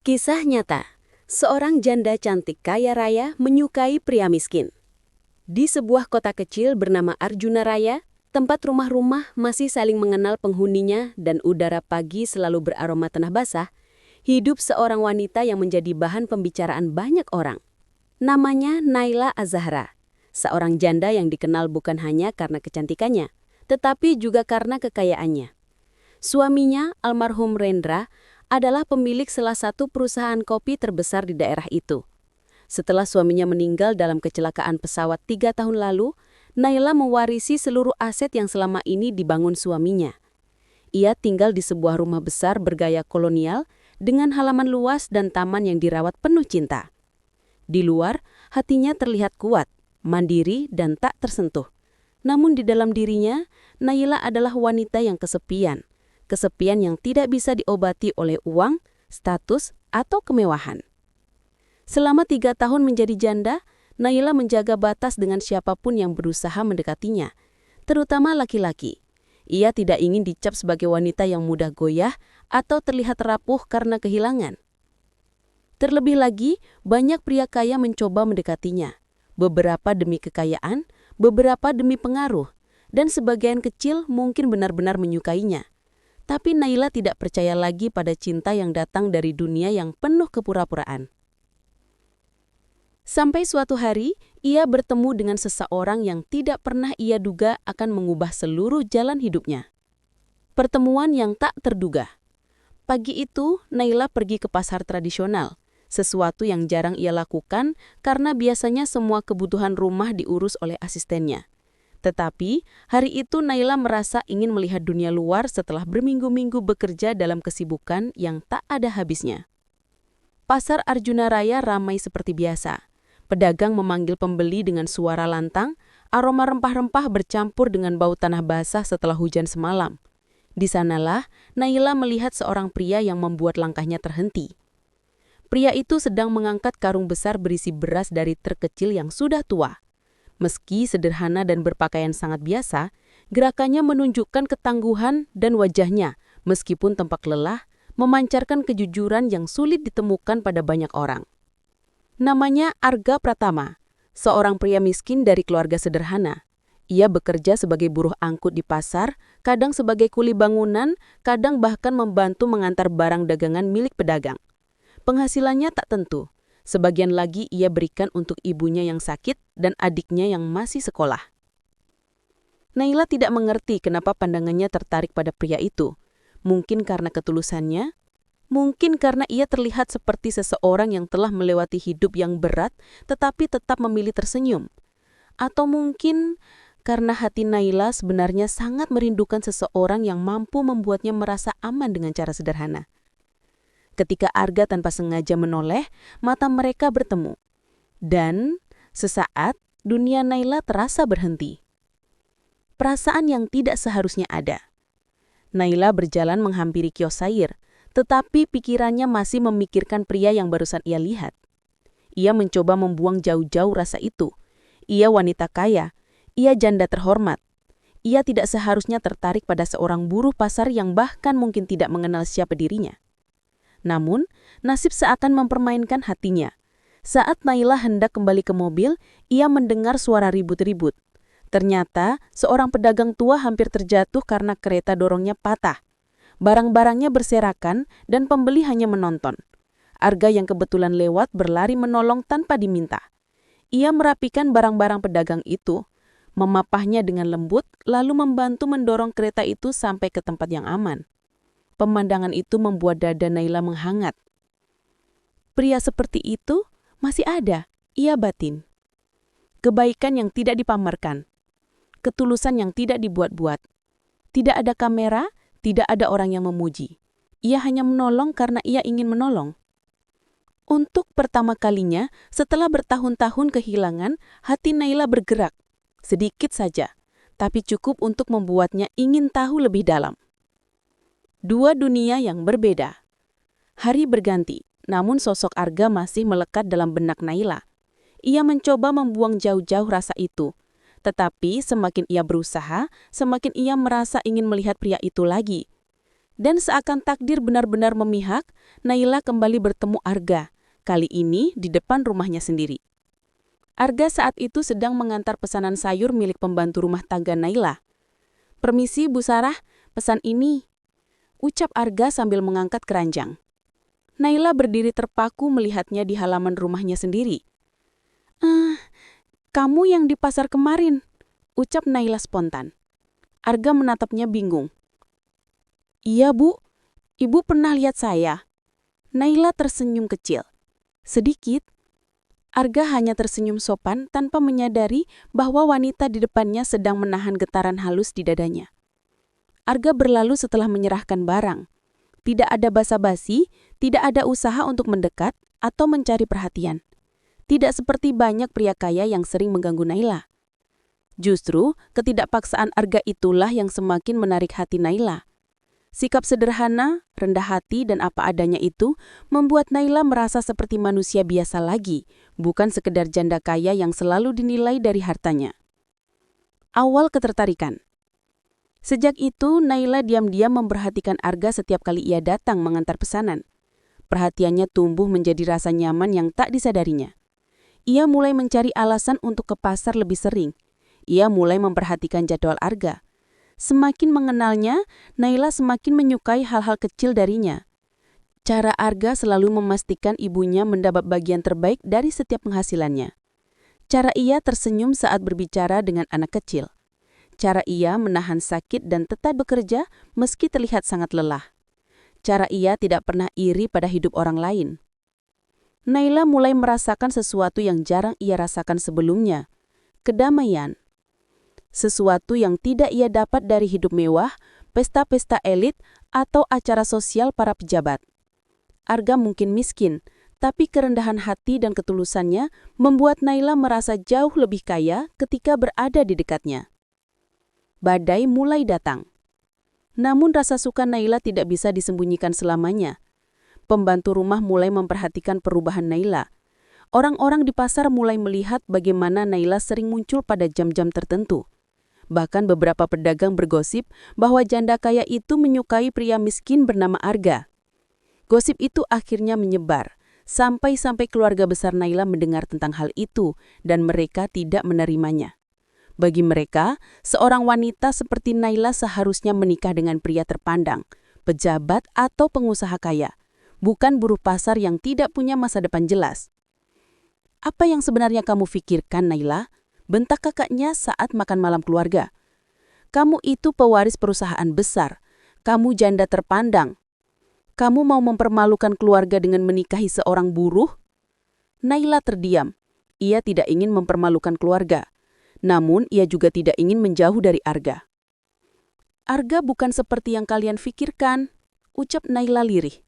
Kisah nyata, seorang janda cantik kaya raya menyukai pria miskin. Di sebuah kota kecil bernama Arjuna Raya, tempat rumah-rumah masih saling mengenal penghuninya dan udara pagi selalu beraroma tanah basah, hidup seorang wanita yang menjadi bahan pembicaraan banyak orang. Namanya Naila Az-Zahra, seorang janda yang dikenal bukan hanya karena kecantikannya, tetapi juga karena kekayaannya. Suaminya, almarhum Rendra, adalah pemilik salah satu perusahaan kopi terbesar di daerah itu. Setelah suaminya meninggal dalam kecelakaan pesawat 3 tahun lalu, Naila mewarisi seluruh aset yang selama ini dibangun suaminya. Ia tinggal di sebuah rumah besar bergaya kolonial dengan halaman luas dan taman yang dirawat penuh cinta. Di luar, hatinya terlihat kuat, mandiri, dan tak tersentuh. Namun di dalam dirinya, Naila adalah wanita yang kesepian. Kesepian yang tidak bisa diobati oleh uang, status, atau kemewahan. Selama 3 tahun menjadi janda, Naila menjaga batas dengan siapapun yang berusaha mendekatinya, terutama laki-laki. Ia tidak ingin dicap sebagai wanita yang mudah goyah atau terlihat rapuh karena kehilangan. Terlebih lagi, banyak pria kaya mencoba mendekatinya, beberapa demi kekayaan, beberapa demi pengaruh, dan sebagian kecil mungkin benar-benar menyukainya. Tapi Naila tidak percaya lagi pada cinta yang datang dari dunia yang penuh kepura-puraan. Sampai suatu hari, ia bertemu dengan seseorang yang tidak pernah ia duga akan mengubah seluruh jalan hidupnya. Pertemuan yang tak terduga. Pagi itu, Naila pergi ke pasar tradisional, sesuatu yang jarang ia lakukan karena biasanya semua kebutuhan rumah diurus oleh asistennya. Tetapi, hari itu Naila merasa ingin melihat dunia luar setelah berminggu-minggu bekerja dalam kesibukan yang tak ada habisnya. Pasar Arjuna Raya ramai seperti biasa. Pedagang memanggil pembeli dengan suara lantang, aroma rempah-rempah bercampur dengan bau tanah basah setelah hujan semalam. Di sanalah, Naila melihat seorang pria yang membuat langkahnya terhenti. Pria itu sedang mengangkat karung besar berisi beras dari truk kecil yang sudah tua. Meski sederhana dan berpakaian sangat biasa, gerakannya menunjukkan ketangguhan dan wajahnya, meskipun tampak lelah, memancarkan kejujuran yang sulit ditemukan pada banyak orang. Namanya Arga Pratama, seorang pria miskin dari keluarga sederhana. Ia bekerja sebagai buruh angkut di pasar, kadang sebagai kuli bangunan, kadang bahkan membantu mengantar barang dagangan milik pedagang. Penghasilannya tak tentu. Sebagian lagi ia berikan untuk ibunya yang sakit dan adiknya yang masih sekolah. Naila tidak mengerti kenapa pandangannya tertarik pada pria itu. Mungkin karena ketulusannya, mungkin karena ia terlihat seperti seseorang yang telah melewati hidup yang berat tetapi tetap memilih tersenyum. Atau mungkin karena hati Naila sebenarnya sangat merindukan seseorang yang mampu membuatnya merasa aman dengan cara sederhana. Ketika Arga tanpa sengaja menoleh, mata mereka bertemu. Dan sesaat, dunia Naila terasa berhenti. Perasaan yang tidak seharusnya ada. Naila berjalan menghampiri kios sayur, tetapi pikirannya masih memikirkan pria yang barusan ia lihat. Ia mencoba membuang jauh-jauh rasa itu. Ia wanita kaya, ia janda terhormat. Ia tidak seharusnya tertarik pada seorang buruh pasar yang bahkan mungkin tidak mengenal siapa dirinya. Namun, nasib seakan mempermainkan hatinya. Saat Naila hendak kembali ke mobil, ia mendengar suara ribut-ribut. Ternyata, seorang pedagang tua hampir terjatuh karena kereta dorongnya patah. Barang-barangnya berserakan dan pembeli hanya menonton. Arga yang kebetulan lewat berlari menolong tanpa diminta. Ia merapikan barang-barang pedagang itu, memapahnya dengan lembut, lalu membantu mendorong kereta itu sampai ke tempat yang aman. Pemandangan itu membuat dada Naila menghangat. Pria seperti itu masih ada, ia batin. Kebaikan yang tidak dipamerkan. Ketulusan yang tidak dibuat-buat. Tidak ada kamera, tidak ada orang yang memuji. Ia hanya menolong karena ia ingin menolong. Untuk pertama kalinya, setelah bertahun-tahun kehilangan, hati Naila bergerak. Sedikit saja, tapi cukup untuk membuatnya ingin tahu lebih dalam. Dua dunia yang berbeda. Hari berganti, namun sosok Arga masih melekat dalam benak Naila. Ia mencoba membuang jauh-jauh rasa itu. Tetapi semakin ia berusaha, semakin ia merasa ingin melihat pria itu lagi. Dan seakan takdir benar-benar memihak, Naila kembali bertemu Arga, kali ini di depan rumahnya sendiri. Arga saat itu sedang mengantar pesanan sayur milik pembantu rumah tangga Naila. "Permisi, Bu Sarah, pesan ini," ucap Arga sambil mengangkat keranjang. Naila berdiri terpaku melihatnya di halaman rumahnya sendiri. Kamu yang di pasar kemarin," ucap Naila spontan. Arga menatapnya bingung. "Iya, Bu. Ibu pernah lihat saya?" Naila tersenyum kecil. Sedikit. Arga hanya tersenyum sopan tanpa menyadari bahwa wanita di depannya sedang menahan getaran halus di dadanya. Arga berlalu setelah menyerahkan barang. Tidak ada basa-basi, tidak ada usaha untuk mendekat atau mencari perhatian. Tidak seperti banyak pria kaya yang sering mengganggu Naila. Justru, ketidakpaksaan Arga itulah yang semakin menarik hati Naila. Sikap sederhana, rendah hati, dan apa adanya itu membuat Naila merasa seperti manusia biasa lagi, bukan sekedar janda kaya yang selalu dinilai dari hartanya. Awal ketertarikan. Sejak itu, Naila diam-diam memperhatikan Arga setiap kali ia datang mengantar pesanan. Perhatiannya tumbuh menjadi rasa nyaman yang tak disadarinya. Ia mulai mencari alasan untuk ke pasar lebih sering. Ia mulai memperhatikan jadwal Arga. Semakin mengenalnya, Naila semakin menyukai hal-hal kecil darinya. Cara Arga selalu memastikan ibunya mendapat bagian terbaik dari setiap penghasilannya. Cara ia tersenyum saat berbicara dengan anak kecil. Cara ia menahan sakit dan tetap bekerja meski terlihat sangat lelah. Cara ia tidak pernah iri pada hidup orang lain. Naila mulai merasakan sesuatu yang jarang ia rasakan sebelumnya. Kedamaian. Sesuatu yang tidak ia dapat dari hidup mewah, pesta-pesta elit, atau acara sosial para pejabat. Arga mungkin miskin, tapi kerendahan hati dan ketulusannya membuat Naila merasa jauh lebih kaya ketika berada di dekatnya. Badai mulai datang. Namun rasa suka Naila tidak bisa disembunyikan selamanya. Pembantu rumah mulai memperhatikan perubahan Naila. Orang-orang di pasar mulai melihat bagaimana Naila sering muncul pada jam-jam tertentu. Bahkan beberapa pedagang bergosip bahwa janda kaya itu menyukai pria miskin bernama Arga. Gosip itu akhirnya menyebar, sampai keluarga besar Naila mendengar tentang hal itu dan mereka tidak menerimanya. Bagi mereka, seorang wanita seperti Naila seharusnya menikah dengan pria terpandang, pejabat atau pengusaha kaya, bukan buruh pasar yang tidak punya masa depan jelas. "Apa yang sebenarnya kamu pikirkan, Naila?" bentak kakaknya saat makan malam keluarga. "Kamu itu pewaris perusahaan besar. Kamu janda terpandang. Kamu mau mempermalukan keluarga dengan menikahi seorang buruh?" Naila terdiam. Ia tidak ingin mempermalukan keluarga. Namun, ia juga tidak ingin menjauh dari Arga. "Arga bukan seperti yang kalian pikirkan," ucap Naila lirih.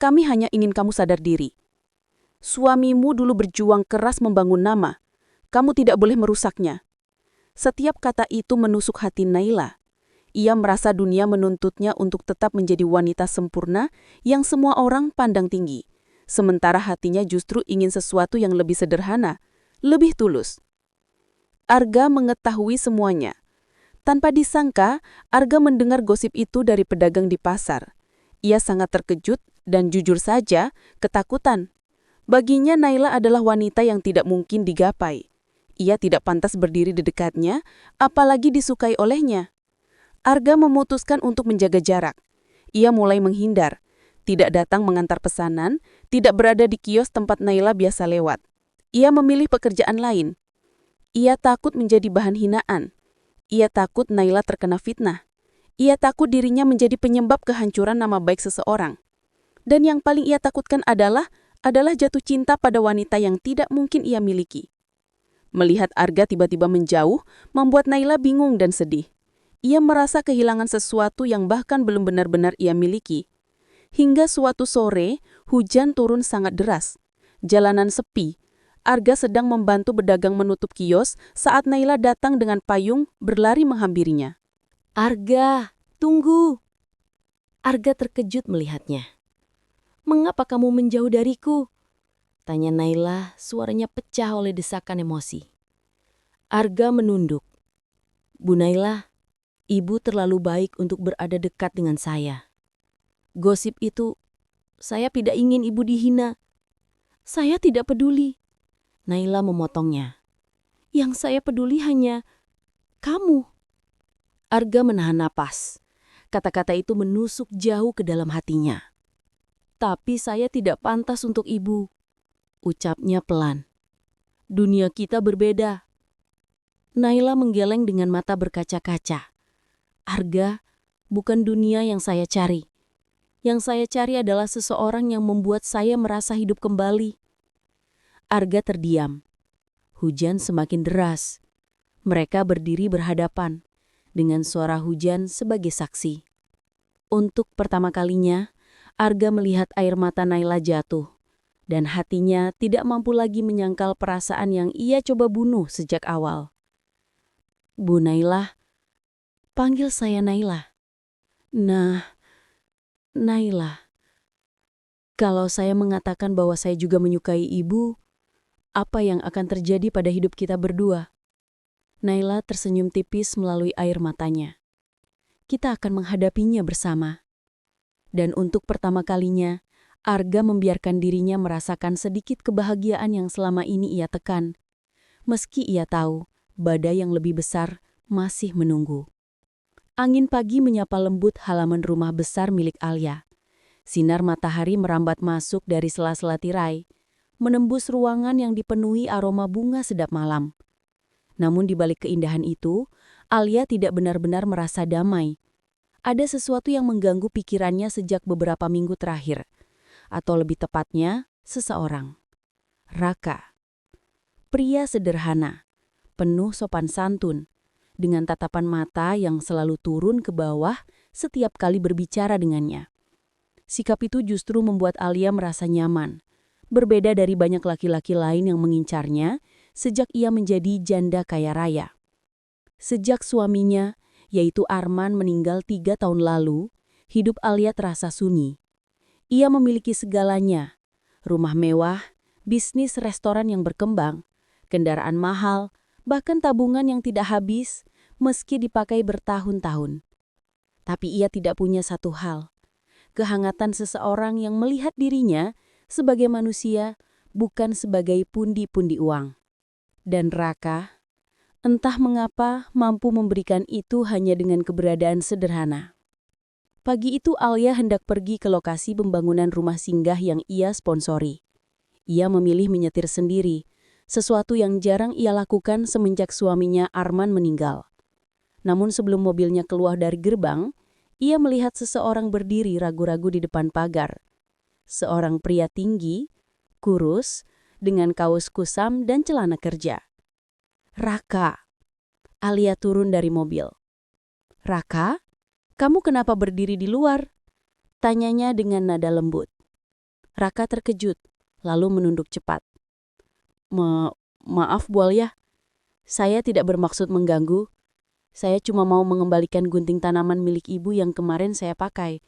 "Kami hanya ingin kamu sadar diri. Suamimu dulu berjuang keras membangun nama. Kamu tidak boleh merusaknya." Setiap kata itu menusuk hati Naila. Ia merasa dunia menuntutnya untuk tetap menjadi wanita sempurna yang semua orang pandang tinggi. Sementara hatinya justru ingin sesuatu yang lebih sederhana, lebih tulus. Arga mengetahui semuanya. Tanpa disangka, Arga mendengar gosip itu dari pedagang di pasar. Ia sangat terkejut dan jujur saja, ketakutan. Baginya Naila adalah wanita yang tidak mungkin digapai. Ia tidak pantas berdiri di dekatnya, apalagi disukai olehnya. Arga memutuskan untuk menjaga jarak. Ia mulai menghindar, tidak datang mengantar pesanan, tidak berada di kios tempat Naila biasa lewat. Ia memilih pekerjaan lain. Ia takut menjadi bahan hinaan. Ia takut Naila terkena fitnah. Ia takut dirinya menjadi penyebab kehancuran nama baik seseorang. Dan yang paling ia takutkan adalah jatuh cinta pada wanita yang tidak mungkin ia miliki. Melihat Arga tiba-tiba menjauh, membuat Naila bingung dan sedih. Ia merasa kehilangan sesuatu yang bahkan belum benar-benar ia miliki. Hingga suatu sore, hujan turun sangat deras. Jalanan sepi. Arga sedang membantu pedagang menutup kios saat Naila datang dengan payung berlari menghampirinya. "Arga, tunggu!" Arga terkejut melihatnya. "Mengapa kamu menjauh dariku?" tanya Naila, suaranya pecah oleh desakan emosi. Arga menunduk. "Bu Naila, ibu terlalu baik untuk berada dekat dengan saya. Gosip itu, saya tidak ingin ibu dihina. Saya tidak peduli. Naila memotongnya. Yang saya peduli hanya kamu. Arga menahan napas. Kata-kata itu menusuk jauh ke dalam hatinya. Tapi saya tidak pantas untuk ibu, ucapnya pelan. Dunia kita berbeda. Naila menggeleng dengan mata berkaca-kaca. Arga, bukan dunia yang saya cari. Yang saya cari adalah seseorang yang membuat saya merasa hidup kembali. Arga terdiam. Hujan semakin deras. Mereka berdiri berhadapan, dengan suara hujan sebagai saksi. Untuk pertama kalinya, Arga melihat air mata Naila jatuh, dan hatinya tidak mampu lagi menyangkal perasaan yang ia coba bunuh sejak awal. Bu Naila, panggil saya Naila. Nah, Naila, kalau saya mengatakan bahwa saya juga menyukai ibu, apa yang akan terjadi pada hidup kita berdua? Naila tersenyum tipis melalui air matanya. Kita akan menghadapinya bersama. Dan untuk pertama kalinya, Arga membiarkan dirinya merasakan sedikit kebahagiaan yang selama ini ia tekan. Meski ia tahu, badai yang lebih besar masih menunggu. Angin pagi menyapa lembut halaman rumah besar milik Alia. Sinar matahari merambat masuk dari sela-sela tirai, menembus ruangan yang dipenuhi aroma bunga sedap malam. Namun di balik keindahan itu, Alia tidak benar-benar merasa damai. Ada sesuatu yang mengganggu pikirannya sejak beberapa minggu terakhir. Atau lebih tepatnya, seseorang. Raka. Pria sederhana, penuh sopan santun, dengan tatapan mata yang selalu turun ke bawah setiap kali berbicara dengannya. Sikap itu justru membuat Alia merasa nyaman, berbeda dari banyak laki-laki lain yang mengincarnya sejak ia menjadi janda kaya raya. Sejak suaminya, yaitu Arman, meninggal 3 tahun lalu, hidup Alia terasa sunyi. Ia memiliki segalanya, rumah mewah, bisnis restoran yang berkembang, kendaraan mahal, bahkan tabungan yang tidak habis meski dipakai bertahun-tahun. Tapi ia tidak punya satu hal, kehangatan seseorang yang melihat dirinya sebagai manusia, bukan sebagai pundi-pundi uang. Dan Raka, entah mengapa mampu memberikan itu hanya dengan keberadaan sederhana. Pagi itu Alia hendak pergi ke lokasi pembangunan rumah singgah yang ia sponsori. Ia memilih menyetir sendiri, sesuatu yang jarang ia lakukan semenjak suaminya Arman meninggal. Namun sebelum mobilnya keluar dari gerbang, ia melihat seseorang berdiri ragu-ragu di depan pagar. Seorang pria tinggi, kurus, dengan kaos kusam dan celana kerja. Raka. Alia turun dari mobil. Raka, kamu kenapa berdiri di luar? Tanyanya dengan nada lembut. Raka terkejut, lalu menunduk cepat. Maaf Bu Alia, saya tidak bermaksud mengganggu. Saya cuma mau mengembalikan gunting tanaman milik ibu yang kemarin saya pakai.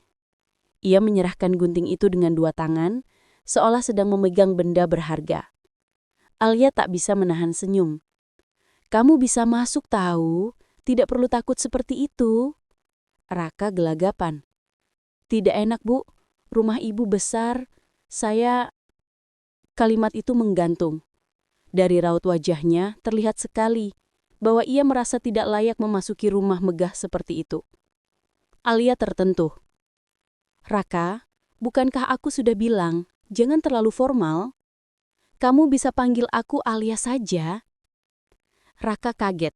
Ia menyerahkan gunting itu dengan 2 tangan, seolah sedang memegang benda berharga. Alia tak bisa menahan senyum. Kamu bisa masuk tahu, tidak perlu takut seperti itu. Raka gelagapan. Tidak enak Bu, rumah ibu besar, Kalimat itu menggantung. Dari raut wajahnya terlihat sekali bahwa ia merasa tidak layak memasuki rumah megah seperti itu. Alia tertentu. Raka, bukankah aku sudah bilang, jangan terlalu formal? Kamu bisa panggil aku Alia saja. Raka kaget,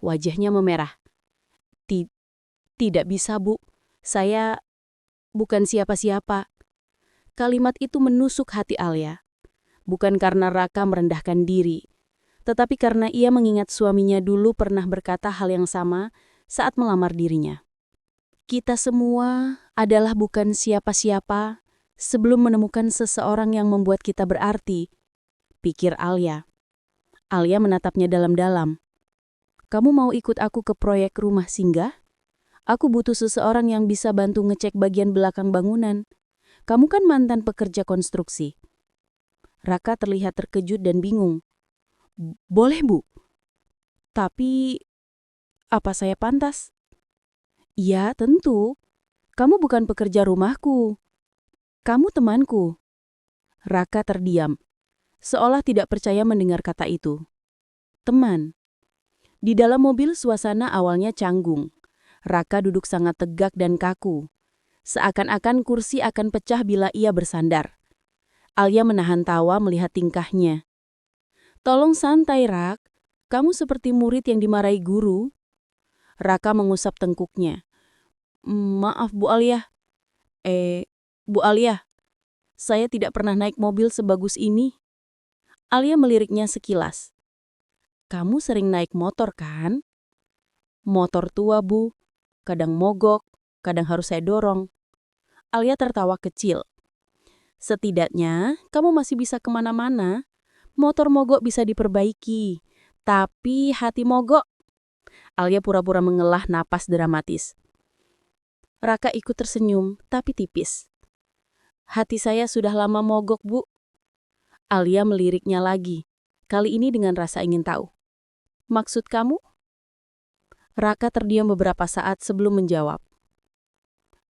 wajahnya memerah. Tidak bisa Bu, saya bukan siapa-siapa. Kalimat itu menusuk hati Alia. Bukan karena Raka merendahkan diri, tetapi karena ia mengingat suaminya dulu pernah berkata hal yang sama saat melamar dirinya. Kita semua adalah bukan siapa-siapa sebelum menemukan seseorang yang membuat kita berarti, pikir Alia. Alia menatapnya dalam-dalam. Kamu mau ikut aku ke proyek rumah singgah? Aku butuh seseorang yang bisa bantu ngecek bagian belakang bangunan. Kamu kan mantan pekerja konstruksi. Raka terlihat terkejut dan bingung. Boleh Bu, tapi apa saya pantas? Ya tentu, Kamu bukan pekerja rumahku. Kamu temanku. Raka terdiam, seolah tidak percaya mendengar kata itu. Teman. Di dalam mobil suasana awalnya canggung. Raka duduk sangat tegak dan kaku. Seakan-akan kursi akan pecah bila ia bersandar. Alia menahan tawa melihat tingkahnya. Tolong santai, Rak. Kamu seperti murid yang dimarahi guru. Raka mengusap tengkuknya. Maaf, Bu Alia. Bu Alia, saya tidak pernah naik mobil sebagus ini. Alia meliriknya sekilas. Kamu sering naik motor, kan? Motor tua, Bu. Kadang mogok, kadang harus saya dorong. Alia tertawa kecil. Setidaknya, kamu masih bisa kemana-mana. Motor mogok bisa diperbaiki. Tapi hati mogok. Alia pura-pura mengelah napas dramatis. Raka ikut tersenyum, tapi tipis. Hati saya sudah lama mogok, Bu. Alia meliriknya lagi, kali ini dengan rasa ingin tahu. Maksud kamu? Raka terdiam beberapa saat sebelum menjawab.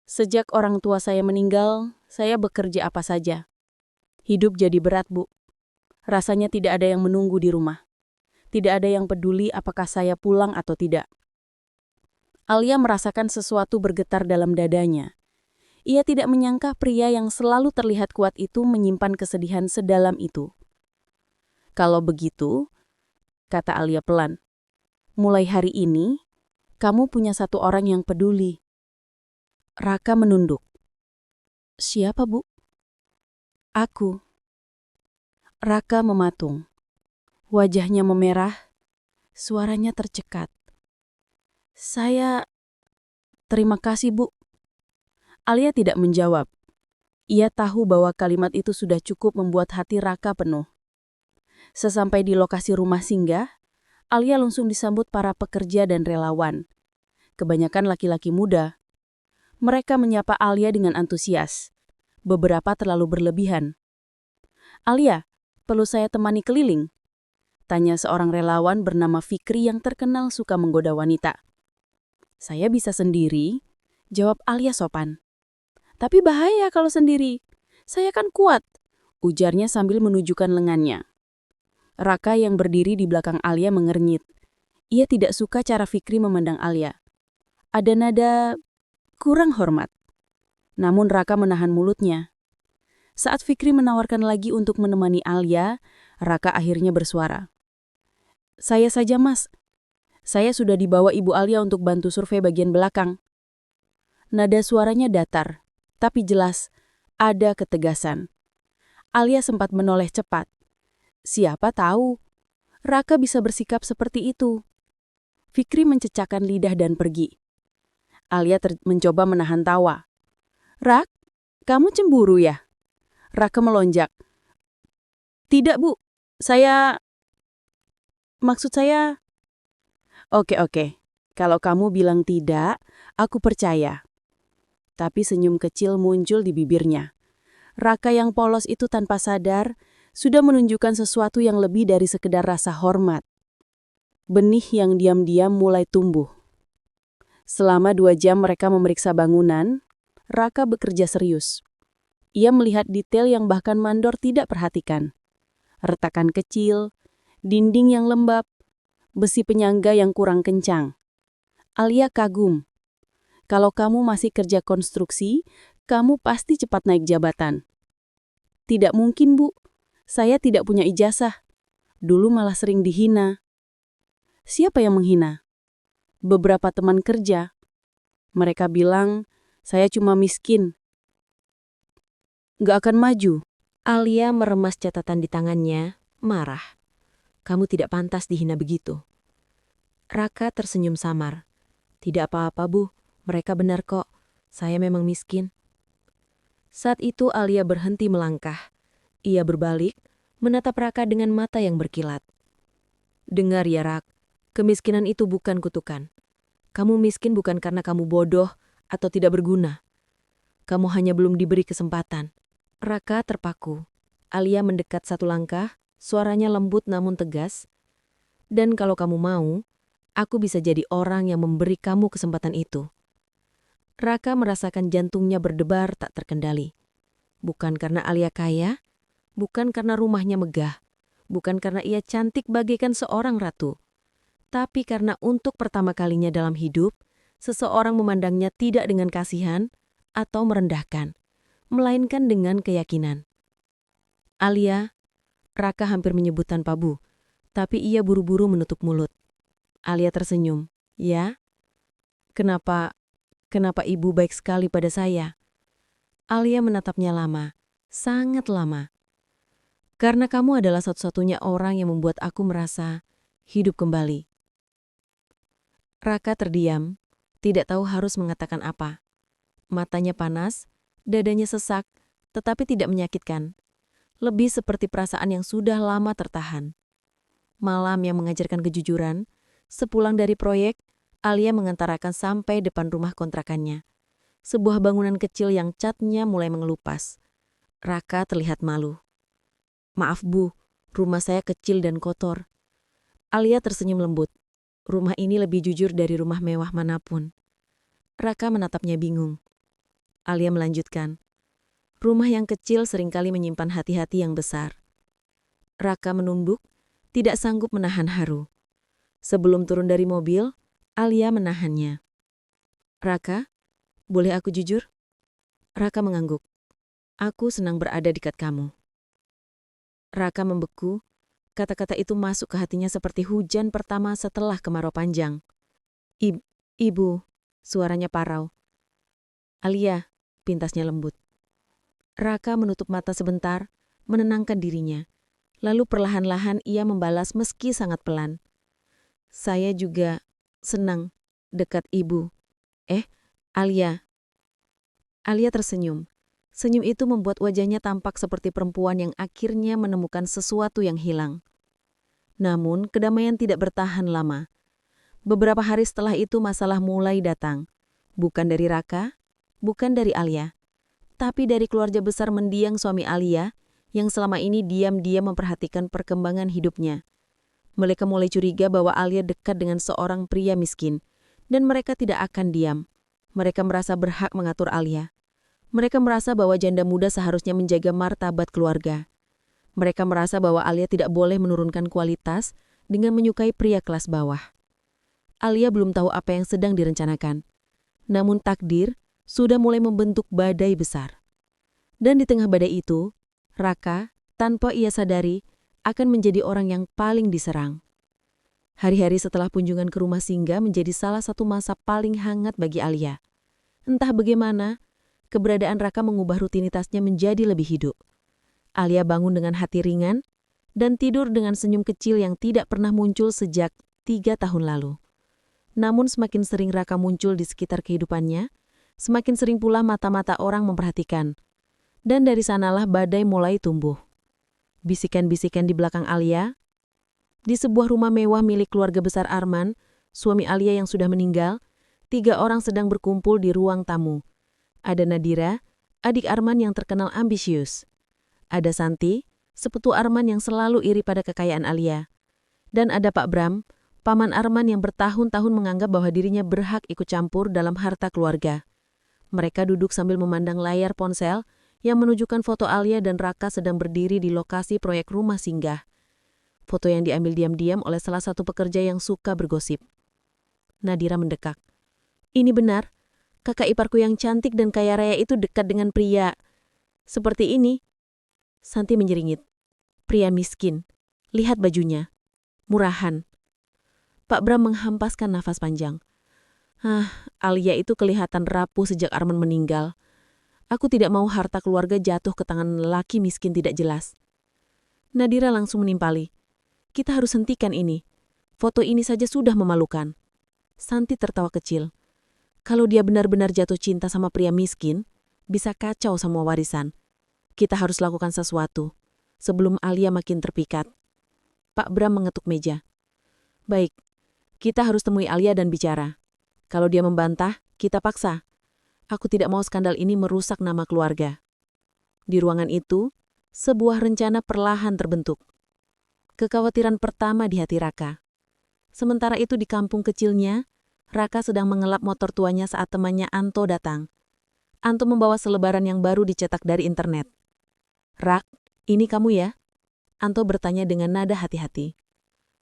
Sejak orang tua saya meninggal, saya bekerja apa saja. Hidup jadi berat, Bu. Rasanya tidak ada yang menunggu di rumah. Tidak ada yang peduli apakah saya pulang atau tidak. Alia merasakan sesuatu bergetar dalam dadanya. Ia tidak menyangka pria yang selalu terlihat kuat itu menyimpan kesedihan sedalam itu. Kalau begitu, kata Alia pelan, mulai hari ini, kamu punya satu orang yang peduli. Raka menunduk. Siapa, Bu? Aku. Raka mematung. Wajahnya memerah, suaranya tercekat. Terima kasih, Bu. Alia tidak menjawab. Ia tahu bahwa kalimat itu sudah cukup membuat hati Raka penuh. Sesampai di lokasi rumah singgah, Alia langsung disambut para pekerja dan relawan. Kebanyakan laki-laki muda. Mereka menyapa Alia dengan antusias. Beberapa terlalu berlebihan. Alia, perlu saya temani keliling? Tanya seorang relawan bernama Fikri yang terkenal suka menggoda wanita. Saya bisa sendiri, jawab Alia sopan. Tapi bahaya kalau sendiri. Saya kan kuat, ujarnya sambil menunjukkan lengannya. Raka yang berdiri di belakang Alia mengernyit. Ia tidak suka cara Fikri memandang Alia. Ada nada kurang hormat. Namun Raka menahan mulutnya. Saat Fikri menawarkan lagi untuk menemani Alia, Raka akhirnya bersuara. Saya saja, Mas. Saya sudah dibawa Ibu Alia untuk bantu survei bagian belakang. Nada suaranya datar, tapi jelas ada ketegasan. Alia sempat menoleh cepat. Siapa tahu, Raka bisa bersikap seperti itu. Fikri mencecakkan lidah dan pergi. Alia mencoba menahan tawa. Rak, kamu cemburu ya? Raka melonjak. Tidak, Bu. Maksud saya... Oke. Kalau kamu bilang tidak, aku percaya. Tapi senyum kecil muncul di bibirnya. Raka yang polos itu tanpa sadar sudah menunjukkan sesuatu yang lebih dari sekedar rasa hormat. Benih yang diam-diam mulai tumbuh. Selama 2 jam mereka memeriksa bangunan, Raka bekerja serius. Ia melihat detail yang bahkan Mandor tidak perhatikan. Retakan kecil, dinding yang lembab, besi penyangga yang kurang kencang. Alia kagum. Kalau kamu masih kerja konstruksi, kamu pasti cepat naik jabatan. Tidak mungkin, Bu. Saya tidak punya ijazah. Dulu malah sering dihina. Siapa yang menghina? Beberapa teman kerja. Mereka bilang, saya cuma miskin. Gak akan maju. Alia meremas catatan di tangannya, marah. Kamu tidak pantas dihina begitu. Raka tersenyum samar. Tidak apa-apa, Bu. Mereka benar kok. Saya memang miskin. Saat itu Alia berhenti melangkah. Ia berbalik, menatap Raka dengan mata yang berkilat. Dengar ya, Rak. Kemiskinan itu bukan kutukan. Kamu miskin bukan karena kamu bodoh atau tidak berguna. Kamu hanya belum diberi kesempatan. Raka terpaku. Alia mendekat 1 langkah, suaranya lembut namun tegas. Dan kalau kamu mau, aku bisa jadi orang yang memberi kamu kesempatan itu. Raka merasakan jantungnya berdebar tak terkendali. Bukan karena Alia kaya, bukan karena rumahnya megah, bukan karena ia cantik bagaikan seorang ratu, tapi karena untuk pertama kalinya dalam hidup, seseorang memandangnya tidak dengan kasihan atau merendahkan, melainkan dengan keyakinan. Alia, Raka hampir menyebut tanpa bu, tapi ia buru-buru menutup mulut. Alia tersenyum. Ya? Kenapa ibu baik sekali pada saya? Alia menatapnya lama, sangat lama. Karena kamu adalah satu-satunya orang yang membuat aku merasa hidup kembali. Raka terdiam, tidak tahu harus mengatakan apa. Matanya panas, dadanya sesak, tetapi tidak menyakitkan. Lebih seperti perasaan yang sudah lama tertahan. Malam yang mengajarkan kejujuran, sepulang dari proyek, Alia mengantarkan sampai depan rumah kontrakannya. Sebuah bangunan kecil yang catnya mulai mengelupas. Raka terlihat malu. Maaf bu, rumah saya kecil dan kotor. Alia tersenyum lembut. Rumah ini lebih jujur dari rumah mewah manapun. Raka menatapnya bingung. Alia melanjutkan. Rumah yang kecil seringkali menyimpan hati-hati yang besar. Raka menunduk, tidak sanggup menahan haru. Sebelum turun dari mobil, Alia menahannya. Raka, boleh aku jujur? Raka mengangguk. Aku senang berada dekat kamu. Raka membeku, kata-kata itu masuk ke hatinya seperti hujan pertama setelah kemarau panjang. Ibu, suaranya parau. Alia, pintasnya lembut. Raka menutup mata sebentar, menenangkan dirinya. Lalu perlahan-lahan ia membalas meski sangat pelan. Saya juga senang dekat ibu. Alia. Alia tersenyum. Senyum itu membuat wajahnya tampak seperti perempuan yang akhirnya menemukan sesuatu yang hilang. Namun, kedamaian tidak bertahan lama. Beberapa hari setelah itu masalah mulai datang. Bukan dari Raka, bukan dari Alia, tapi dari keluarga besar mendiang suami Alia yang selama ini diam-diam memperhatikan perkembangan hidupnya. Mereka mulai curiga bahwa Alia dekat dengan seorang pria miskin, dan mereka tidak akan diam. Mereka merasa berhak mengatur Alia. Mereka merasa bahwa janda muda seharusnya menjaga martabat keluarga. Mereka merasa bahwa Alia tidak boleh menurunkan kualitas dengan menyukai pria kelas bawah. Alia belum tahu apa yang sedang direncanakan. Namun takdir sudah mulai membentuk badai besar. Dan di tengah badai itu, Raka, tanpa ia sadari, akan menjadi orang yang paling diserang. Hari-hari setelah kunjungan ke rumah Singgah menjadi salah satu masa paling hangat bagi Alia. Entah bagaimana, keberadaan Raka mengubah rutinitasnya menjadi lebih hidup. Alia bangun dengan hati ringan dan tidur dengan senyum kecil yang tidak pernah muncul sejak 3 tahun lalu. Namun semakin sering Raka muncul di sekitar kehidupannya, semakin sering pula mata-mata orang memperhatikan. Dan dari sanalah badai mulai tumbuh. Bisikan-bisikan di belakang Alia. Di sebuah rumah mewah milik keluarga besar Arman, suami Alia yang sudah meninggal, 3 orang sedang berkumpul di ruang tamu. Ada Nadira, adik Arman yang terkenal ambisius. Ada Santi, sepupu Arman yang selalu iri pada kekayaan Alia. Dan ada Pak Bram, paman Arman yang bertahun-tahun menganggap bahwa dirinya berhak ikut campur dalam harta keluarga. Mereka duduk sambil memandang layar ponsel yang menunjukkan foto Alia dan Raka sedang berdiri di lokasi proyek rumah Singgah. Foto yang diambil diam-diam oleh salah satu pekerja yang suka bergosip. Nadira mendekak. Ini benar, kakak iparku yang cantik dan kaya raya itu dekat dengan pria seperti ini. Santi menjeringit. Pria miskin. Lihat bajunya. Murahan. Pak Bram menghempaskan nafas panjang. Alia itu kelihatan rapuh sejak Arman meninggal. Aku tidak mau harta keluarga jatuh ke tangan lelaki miskin tidak jelas. Nadira langsung menimpali. Kita harus hentikan ini. Foto ini saja sudah memalukan. Santi tertawa kecil. Kalau dia benar-benar jatuh cinta sama pria miskin, bisa kacau semua warisan. Kita harus lakukan sesuatu, sebelum Alia makin terpikat. Pak Bram mengetuk meja. Baik, kita harus temui Alia dan bicara. Kalau dia membantah, kita paksa. Aku tidak mau skandal ini merusak nama keluarga. Di ruangan itu, sebuah rencana perlahan terbentuk. Kekhawatiran pertama di hati Raka. Sementara itu di kampung kecilnya, Raka sedang mengelap motor tuanya saat temannya Anto datang. Anto membawa selebaran yang baru dicetak dari internet. "Rak, ini kamu ya?" Anto bertanya dengan nada hati-hati.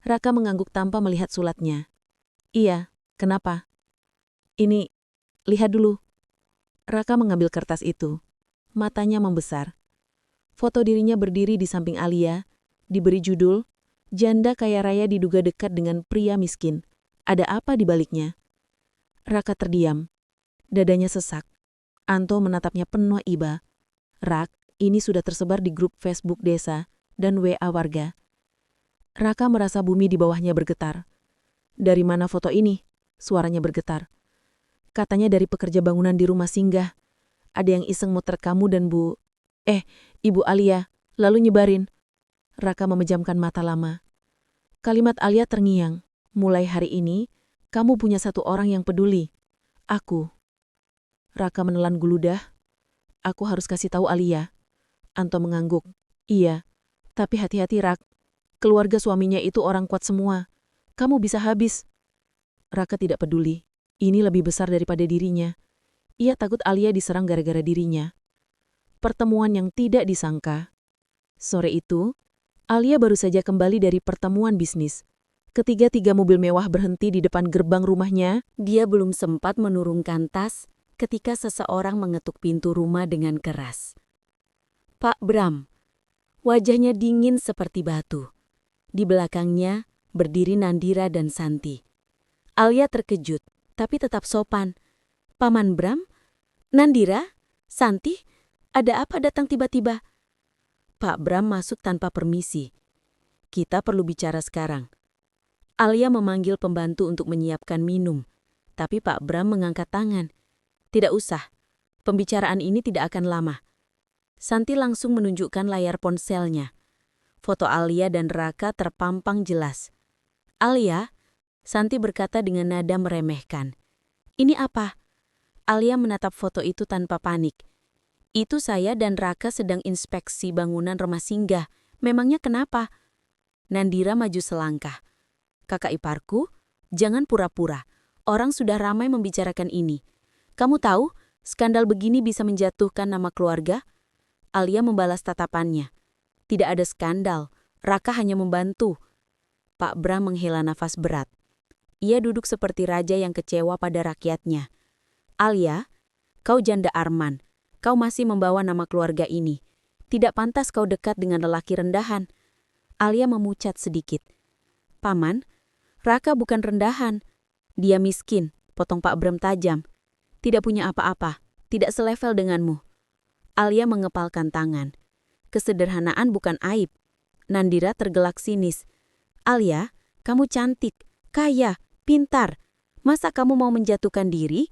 Raka mengangguk tanpa melihat sulatnya. "Iya, kenapa?" "Ini, lihat dulu." Raka mengambil kertas itu. Matanya membesar. Foto dirinya berdiri di samping Alia, diberi judul, "Janda kaya raya diduga dekat dengan pria miskin. Ada apa di baliknya?" Raka terdiam. Dadanya sesak. Anto menatapnya penuh iba. "Rak, ini sudah tersebar di grup Facebook desa dan WA warga." Raka merasa bumi di bawahnya bergetar. "Dari mana foto ini?" Suaranya bergetar. "Katanya dari pekerja bangunan di rumah singgah. Ada yang iseng motret kamu dan Ibu Alia, lalu nyebarin." Raka memejamkan mata lama. Kalimat Alia terngiang. "Mulai hari ini, kamu punya satu orang yang peduli. Aku." Raka menelan guludah. "Aku harus kasih tahu Alia." Anto mengangguk. "Iya, tapi hati-hati Rak. Keluarga suaminya itu orang kuat semua. Kamu bisa habis." Raka tidak peduli. Ini lebih besar daripada dirinya. Ia takut Alia diserang gara-gara dirinya. Pertemuan yang tidak disangka. Sore itu, Alia baru saja kembali dari pertemuan bisnis. Ketika 3 mobil mewah berhenti di depan gerbang rumahnya, dia belum sempat menurunkan tas ketika seseorang mengetuk pintu rumah dengan keras. Pak Bram. Wajahnya dingin seperti batu. Di belakangnya berdiri Nandira dan Santi. Alia terkejut, tapi tetap sopan. "Paman Bram? Nandira? Santi? Ada apa datang tiba-tiba?" Pak Bram masuk tanpa permisi. "Kita perlu bicara sekarang." Alia memanggil pembantu untuk menyiapkan minum, tapi Pak Bram mengangkat tangan. "Tidak usah, pembicaraan ini tidak akan lama." Santi langsung menunjukkan layar ponselnya. Foto Alia dan Raka terpampang jelas. "Alia," Santi berkata dengan nada meremehkan. "Ini apa?" Alia menatap foto itu tanpa panik. "Itu saya dan Raka sedang inspeksi bangunan rumah singgah. Memangnya kenapa?" Nandira maju selangkah. "Kakak iparku, jangan pura-pura. Orang sudah ramai membicarakan ini. Kamu tahu, skandal begini bisa menjatuhkan nama keluarga?" Alia membalas tatapannya. "Tidak ada skandal, Raka hanya membantu." Pak Bram menghela nafas berat. Ia duduk seperti raja yang kecewa pada rakyatnya. "Alia, kau janda Arman. Kau masih membawa nama keluarga ini. Tidak pantas kau dekat dengan lelaki rendahan." Alia memucat sedikit. "Paman, Raka bukan rendahan. Dia miskin," potong Pak Bram tajam. "Tidak punya apa-apa, tidak selevel denganmu." Alia mengepalkan tangan. "Kesederhanaan bukan aib." Nandira tergelak sinis. "Alia, kamu cantik, kaya, pintar. Masa kamu mau menjatuhkan diri?"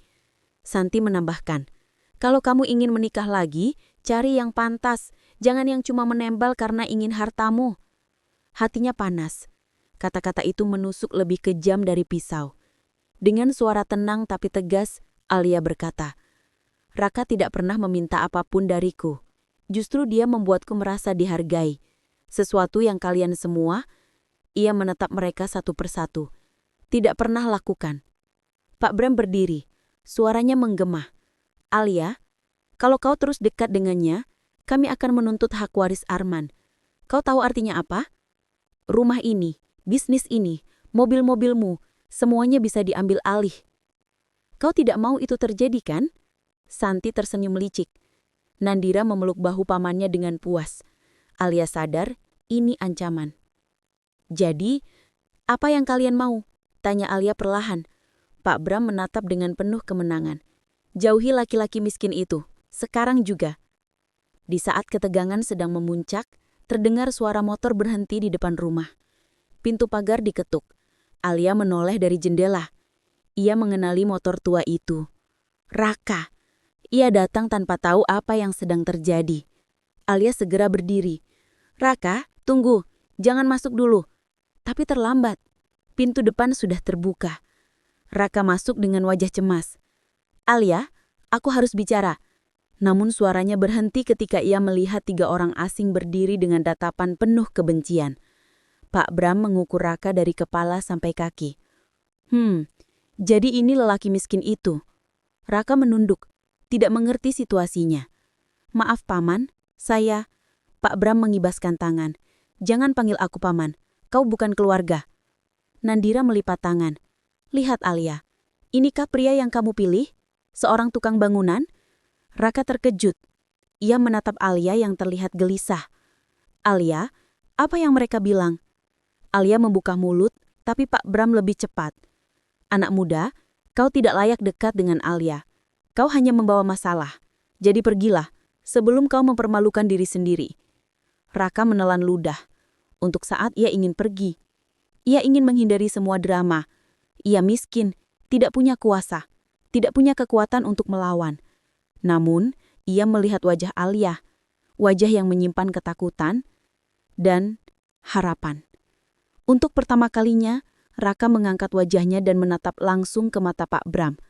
Santi menambahkan, "Kalau kamu ingin menikah lagi, cari yang pantas. Jangan yang cuma menembal karena ingin hartamu." Hatinya panas. Kata-kata itu menusuk lebih kejam dari pisau. Dengan suara tenang tapi tegas, Alia berkata, "Raka tidak pernah meminta apapun dariku. Justru dia membuatku merasa dihargai. Sesuatu yang kalian semua," ia menatap mereka satu persatu, "tidak pernah lakukan." Pak Bram berdiri. Suaranya menggema. "Alia, kalau kau terus dekat dengannya, kami akan menuntut hak waris Arman. Kau tahu artinya apa? Rumah ini, bisnis ini, mobil-mobilmu, semuanya bisa diambil alih. Kau tidak mau itu terjadi kan?" Santi tersenyum licik. Nandira memeluk bahu pamannya dengan puas. Alia sadar, ini ancaman. "Jadi, apa yang kalian mau?" tanya Alia perlahan. Pak Bram menatap dengan penuh kemenangan. "Jauhi laki-laki miskin itu, sekarang juga." Di saat ketegangan sedang memuncak, terdengar suara motor berhenti di depan rumah. Pintu pagar diketuk. Alia menoleh dari jendela. Ia mengenali motor tua itu. Raka. Ia datang tanpa tahu apa yang sedang terjadi. Alia segera berdiri. "Raka, tunggu. Jangan masuk dulu." Tapi terlambat. Pintu depan sudah terbuka. Raka masuk dengan wajah cemas. "Alia, aku harus bicara." Namun suaranya berhenti ketika ia melihat 3 orang asing berdiri dengan tatapan penuh kebencian. Pak Bram mengukur Raka dari kepala sampai kaki. Jadi ini lelaki miskin itu. Raka menunduk, tidak mengerti situasinya. Maaf paman, Pak Bram mengibaskan tangan. Jangan panggil aku paman, kau bukan keluarga. Nandira melipat tangan. Lihat Alia, inikah pria yang kamu pilih? Seorang tukang bangunan? Raka terkejut. Ia menatap Alia yang terlihat gelisah. Alia, apa yang mereka bilang? Alia membuka mulut, tapi Pak Bram lebih cepat. Anak muda, kau tidak layak dekat dengan Alia. Kau hanya membawa masalah. Jadi pergilah, sebelum kau mempermalukan diri sendiri. Raka menelan ludah. Untuk saat ia ingin pergi. Ia ingin menghindari semua drama. Ia miskin, tidak punya kuasa, tidak punya kekuatan untuk melawan. Namun, ia melihat wajah Alia, wajah yang menyimpan ketakutan dan harapan. Untuk pertama kalinya, Raka mengangkat wajahnya dan menatap langsung ke mata Pak Bram.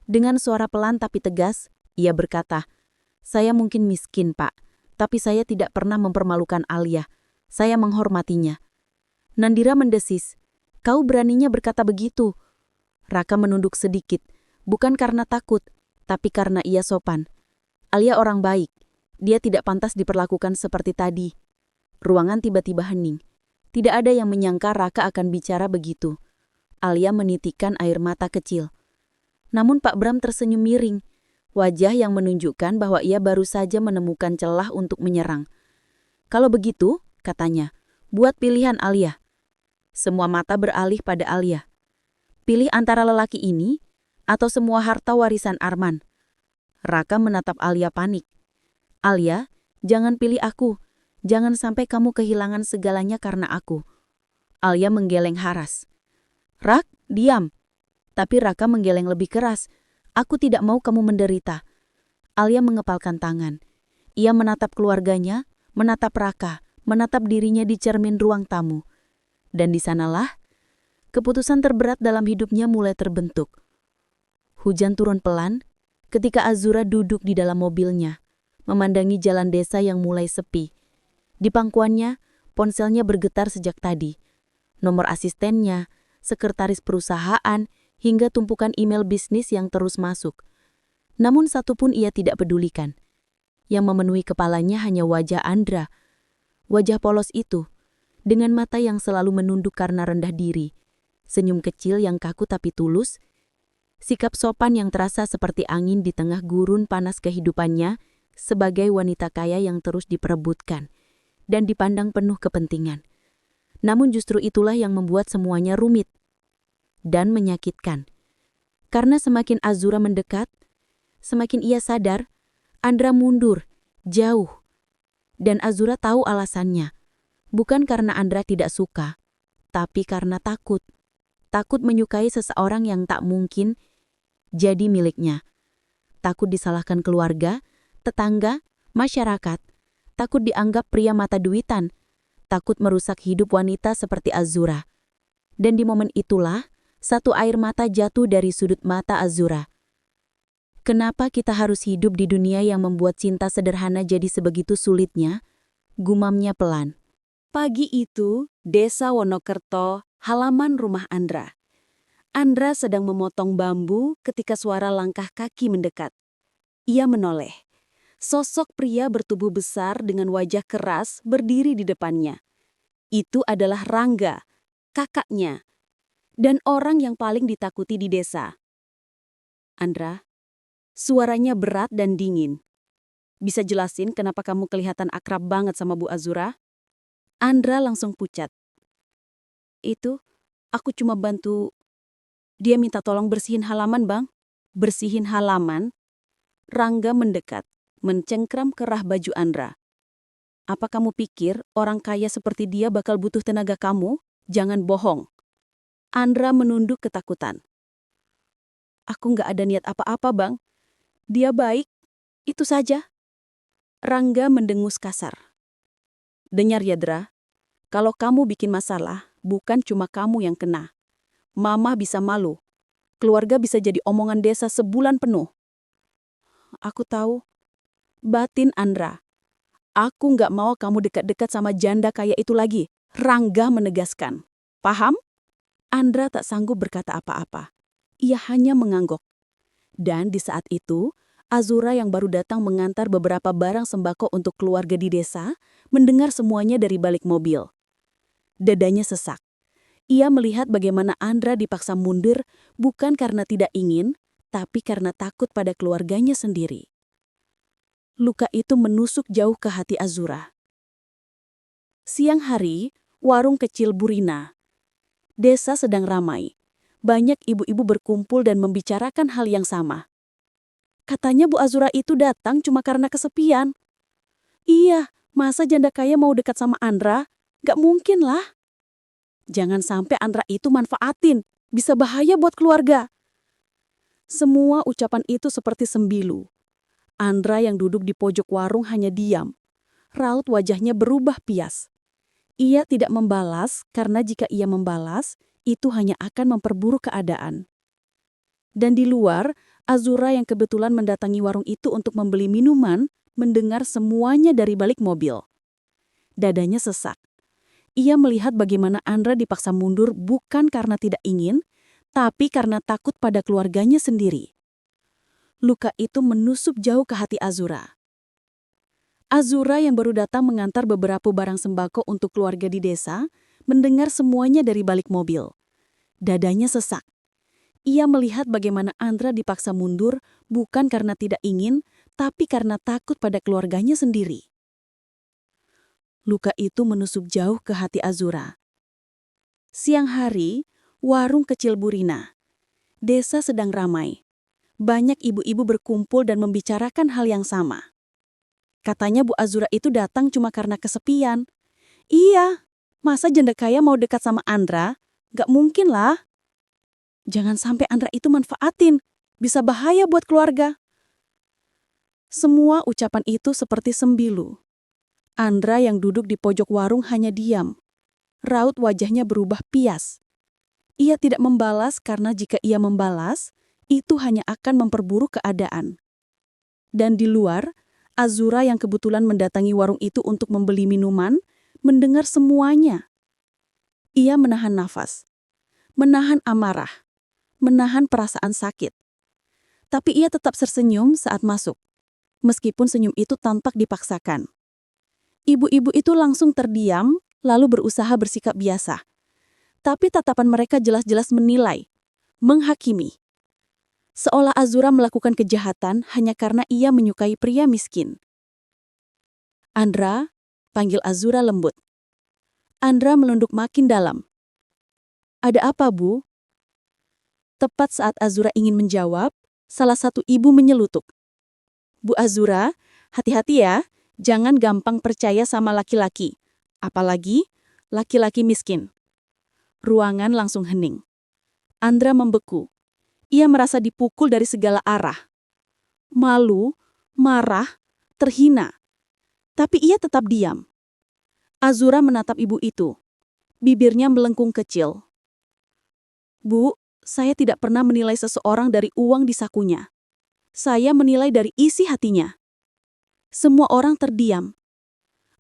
Dengan suara pelan tapi tegas, ia berkata, "Saya mungkin miskin, Pak, tapi saya tidak pernah mempermalukan Alia. Saya menghormatinya." Nandira mendesis, "Kau beraninya berkata begitu?" Raka menunduk sedikit, bukan karena takut, tapi karena ia sopan. Alia orang baik, dia tidak pantas diperlakukan seperti tadi. Ruangan tiba-tiba hening. Tidak ada yang menyangka Raka akan bicara begitu. Alia menitikkan air mata kecil. Namun Pak Bram tersenyum miring, wajah yang menunjukkan bahwa ia baru saja menemukan celah untuk menyerang. "Kalau begitu," katanya, "buat pilihan Alia." Semua mata beralih pada Alia. Pilih antara lelaki ini atau semua harta warisan Arman. Raka menatap Alia panik. "Alia, jangan pilih aku. Jangan sampai kamu kehilangan segalanya karena aku." Alia menggeleng haras. "Rak, diam." Tapi Raka menggeleng lebih keras. "Aku tidak mau kamu menderita." Alia mengepalkan tangan. Ia menatap keluarganya, menatap Raka, menatap dirinya di cermin ruang tamu. Dan di sanalah, keputusan terberat dalam hidupnya mulai terbentuk. Hujan turun pelan, ketika Azura duduk di dalam mobilnya, memandangi jalan desa yang mulai sepi. Di pangkuannya, ponselnya bergetar sejak tadi. Nomor asistennya, sekretaris perusahaan, hingga tumpukan email bisnis yang terus masuk. Namun satu pun ia tidak pedulikan. Yang memenuhi kepalanya hanya wajah Andra. Wajah polos itu, dengan mata yang selalu menunduk karena rendah diri. Senyum kecil yang kaku tapi tulus. Sikap sopan yang terasa seperti angin di tengah gurun panas kehidupannya sebagai wanita kaya yang terus diperebutkan dan dipandang penuh kepentingan. Namun justru itulah yang membuat semuanya rumit dan menyakitkan. Karena semakin Azura mendekat, semakin ia sadar Andra mundur, jauh. Dan Azura tahu alasannya. Bukan karena Andra tidak suka, tapi karena takut. Takut menyukai seseorang yang tak mungkin jadi miliknya. Takut disalahkan keluarga, tetangga, masyarakat. Takut dianggap pria mata duitan, takut merusak hidup wanita seperti Azura. Dan di momen itulah, satu air mata jatuh dari sudut mata Azura. "Kenapa kita harus hidup di dunia yang membuat cinta sederhana jadi sebegitu sulitnya?" gumamnya pelan. Pagi itu, Desa Wonokerto, halaman rumah Andra. Andra sedang memotong bambu ketika suara langkah kaki mendekat. Ia menoleh. Sosok pria bertubuh besar dengan wajah keras berdiri di depannya. Itu adalah Rangga, kakaknya, dan orang yang paling ditakuti di desa. "Andra," suaranya berat dan dingin. "Bisa jelasin kenapa kamu kelihatan akrab banget sama Bu Azura?" Andra langsung pucat. "Itu, aku cuma bantu. Dia minta tolong bersihin halaman, Bang." "Bersihin halaman?" Rangga mendekat, mencengkram kerah baju Andra. "Apa kamu pikir orang kaya seperti dia bakal butuh tenaga kamu? Jangan bohong." Andra menunduk ketakutan. "Aku nggak ada niat apa-apa, Bang. Dia baik, itu saja." Rangga mendengus kasar. "Dengar ya, Dra. Kalau kamu bikin masalah, bukan cuma kamu yang kena. Mama bisa malu. Keluarga bisa jadi omongan desa sebulan penuh." "Aku tahu." Batin Andra. "Aku nggak mau kamu dekat-dekat sama janda kaya itu lagi." Rangga menegaskan. "Paham?" Andra tak sanggup berkata apa-apa. ia hanya mengangguk. Dan di saat itu, Azura yang baru datang mengantar beberapa barang sembako untuk keluarga di desa, mendengar semuanya dari balik mobil. Dadanya sesak. Ia melihat bagaimana Andra dipaksa mundur bukan karena tidak ingin, tapi karena takut pada keluarganya sendiri. Luka itu menusuk jauh ke hati Azura. Siang hari, warung kecil Burina. Desa sedang ramai. Banyak ibu-ibu berkumpul dan membicarakan hal yang sama. Katanya Bu Azura itu datang cuma karena kesepian. Iya, masa janda kaya mau dekat sama Andra? Gak mungkin lah. Jangan sampai Andra itu manfaatin, bisa bahaya buat keluarga. Semua ucapan itu seperti sembilu. Andra yang duduk di pojok warung hanya diam. Raut wajahnya berubah pias. Ia tidak membalas karena jika ia membalas, itu hanya akan memperburuk keadaan. Dan di luar, Azura yang kebetulan mendatangi warung itu untuk membeli minuman, mendengar semuanya dari balik mobil. Dadanya sesak. Ia melihat bagaimana Andra dipaksa mundur bukan karena tidak ingin, tapi karena takut pada keluarganya sendiri. Luka itu menusuk jauh ke hati Azura. Azura yang baru datang mengantar beberapa barang sembako untuk keluarga di desa, mendengar semuanya dari balik mobil. Dadanya sesak. Ia melihat bagaimana Andra dipaksa mundur bukan karena tidak ingin, tapi karena takut pada keluarganya sendiri. Luka itu menusuk jauh ke hati Azura. Siang hari, warung kecil Burina. Desa sedang ramai. Banyak ibu-ibu berkumpul dan membicarakan hal yang sama. Katanya Bu Azura itu datang cuma karena kesepian. Iya, masa janda kaya mau dekat sama Andra? Gak mungkin lah. Jangan sampai Andra itu manfaatin, bisa bahaya buat keluarga. Semua ucapan itu seperti sembilu. Andra yang duduk di pojok warung hanya diam. Raut wajahnya berubah pias. Ia tidak membalas karena jika ia membalas, itu hanya akan memperburuk keadaan. Dan di luar, Azura yang kebetulan mendatangi warung itu untuk membeli minuman, mendengar semuanya. Ia menahan nafas, menahan amarah, menahan perasaan sakit. Tapi ia tetap tersenyum saat masuk, meskipun senyum itu tampak dipaksakan. Ibu-ibu itu langsung terdiam, lalu berusaha bersikap biasa. Tapi tatapan mereka jelas-jelas menilai, menghakimi. Seolah Azura melakukan kejahatan hanya karena ia menyukai pria miskin. Andra, panggil Azura lembut. Andra menunduk makin dalam. Ada apa, Bu? Tepat saat Azura ingin menjawab, salah satu ibu menyelutuk. Bu Azura, hati-hati ya, jangan gampang percaya sama laki-laki. Apalagi laki-laki miskin. Ruangan langsung hening. Andra membeku. Ia merasa dipukul dari segala arah. Malu, marah, terhina. Tapi ia tetap diam. Azura menatap ibu itu. Bibirnya melengkung kecil. Bu, saya tidak pernah menilai seseorang dari uang di sakunya. Saya menilai dari isi hatinya. Semua orang terdiam.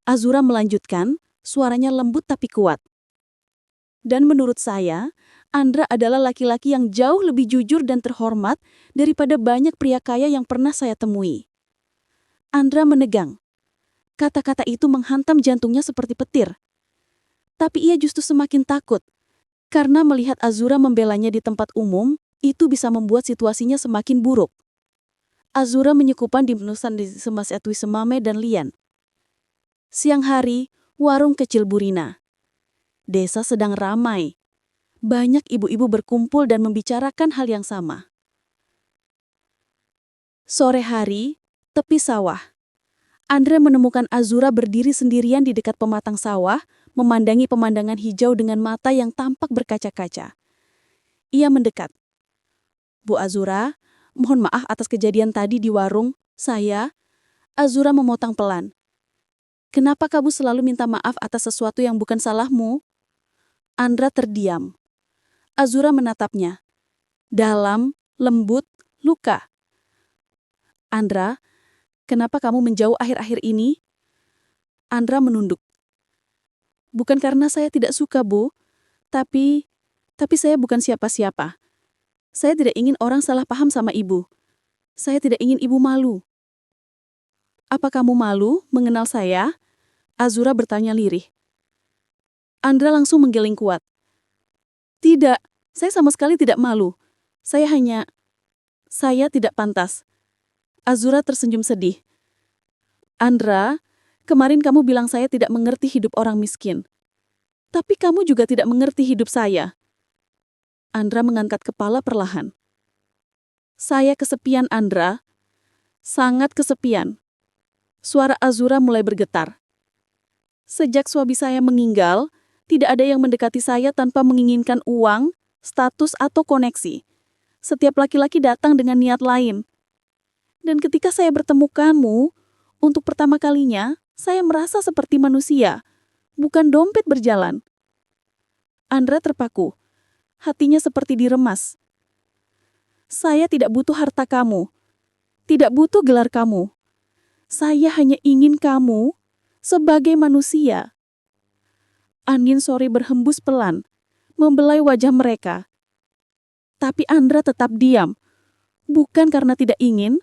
Azura melanjutkan, suaranya lembut tapi kuat. Dan menurut saya, Andra adalah laki-laki yang jauh lebih jujur dan terhormat daripada banyak pria kaya yang pernah saya temui. Andra menegang. Kata-kata itu menghantam jantungnya seperti petir. Tapi ia justru semakin takut. Karena melihat Azura membelanya di tempat umum, itu bisa membuat situasinya semakin buruk. Azura menyekupan di penusan di Semas Etwi Semame dan Lian. Siang hari, warung kecil Burina. Desa sedang ramai. Banyak ibu-ibu berkumpul dan membicarakan hal yang sama. Sore hari, tepi sawah. Andre menemukan Azura berdiri sendirian di dekat pematang sawah, memandangi pemandangan hijau dengan mata yang tampak berkaca-kaca. Ia mendekat. Bu Azura, mohon maaf atas kejadian tadi di warung. Azura memotong pelan. Kenapa kamu selalu minta maaf atas sesuatu yang bukan salahmu? Andra terdiam. Azura menatapnya. Dalam, lembut, luka. Andra, kenapa kamu menjauh akhir-akhir ini? Andra menunduk. Bukan karena saya tidak suka, Bu. Tapi saya bukan siapa-siapa. Saya tidak ingin orang salah paham sama ibu. Saya tidak ingin ibu malu. Apa kamu malu mengenal saya? Azura bertanya lirih. Andra langsung menggeleng kuat. Tidak, saya sama sekali tidak malu. Saya tidak pantas. Azura tersenyum sedih. Andra, kemarin kamu bilang saya tidak mengerti hidup orang miskin. Tapi kamu juga tidak mengerti hidup saya. Andra mengangkat kepala perlahan. Saya kesepian, Andra. Sangat kesepian. Suara Azura mulai bergetar. Sejak suami saya meninggal, tidak ada yang mendekati saya tanpa menginginkan uang, status, atau koneksi. Setiap laki-laki datang dengan niat lain. Dan ketika saya bertemu kamu, untuk pertama kalinya, saya merasa seperti manusia, bukan dompet berjalan. Andra terpaku. Hatinya seperti diremas. Saya tidak butuh harta kamu. Tidak butuh gelar kamu. Saya hanya ingin kamu sebagai manusia. Angin sore berhembus pelan, membelai wajah mereka. Tapi Andra tetap diam. Bukan karena tidak ingin,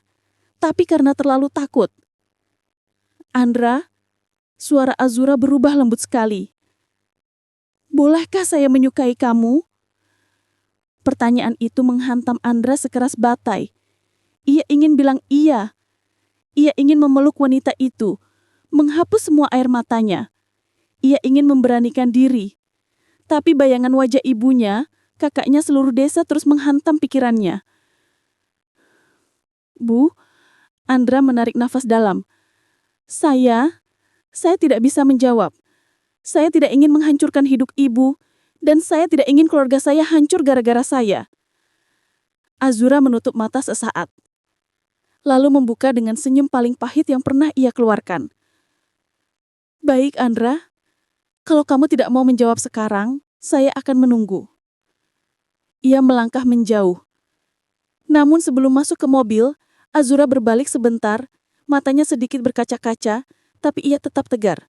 tapi karena terlalu takut. Andra, suara Azura berubah lembut sekali. Bolehkah saya menyukai kamu? Pertanyaan itu menghantam Andra sekeras batai. Ia ingin bilang iya. Ia ingin memeluk wanita itu, menghapus semua air matanya. Ia ingin memberanikan diri. Tapi bayangan wajah ibunya, kakaknya seluruh desa terus menghantam pikirannya. Bu, Andra menarik nafas dalam. Saya tidak bisa menjawab. Saya tidak ingin menghancurkan hidup ibu, dan saya tidak ingin keluarga saya hancur gara-gara saya. Azura menutup mata sesaat, lalu membuka dengan senyum paling pahit yang pernah ia keluarkan. Baik, Andra. Kalau kamu tidak mau menjawab sekarang, saya akan menunggu. Ia melangkah menjauh. Namun sebelum masuk ke mobil, Azura berbalik sebentar, matanya sedikit berkaca-kaca, tapi ia tetap tegar.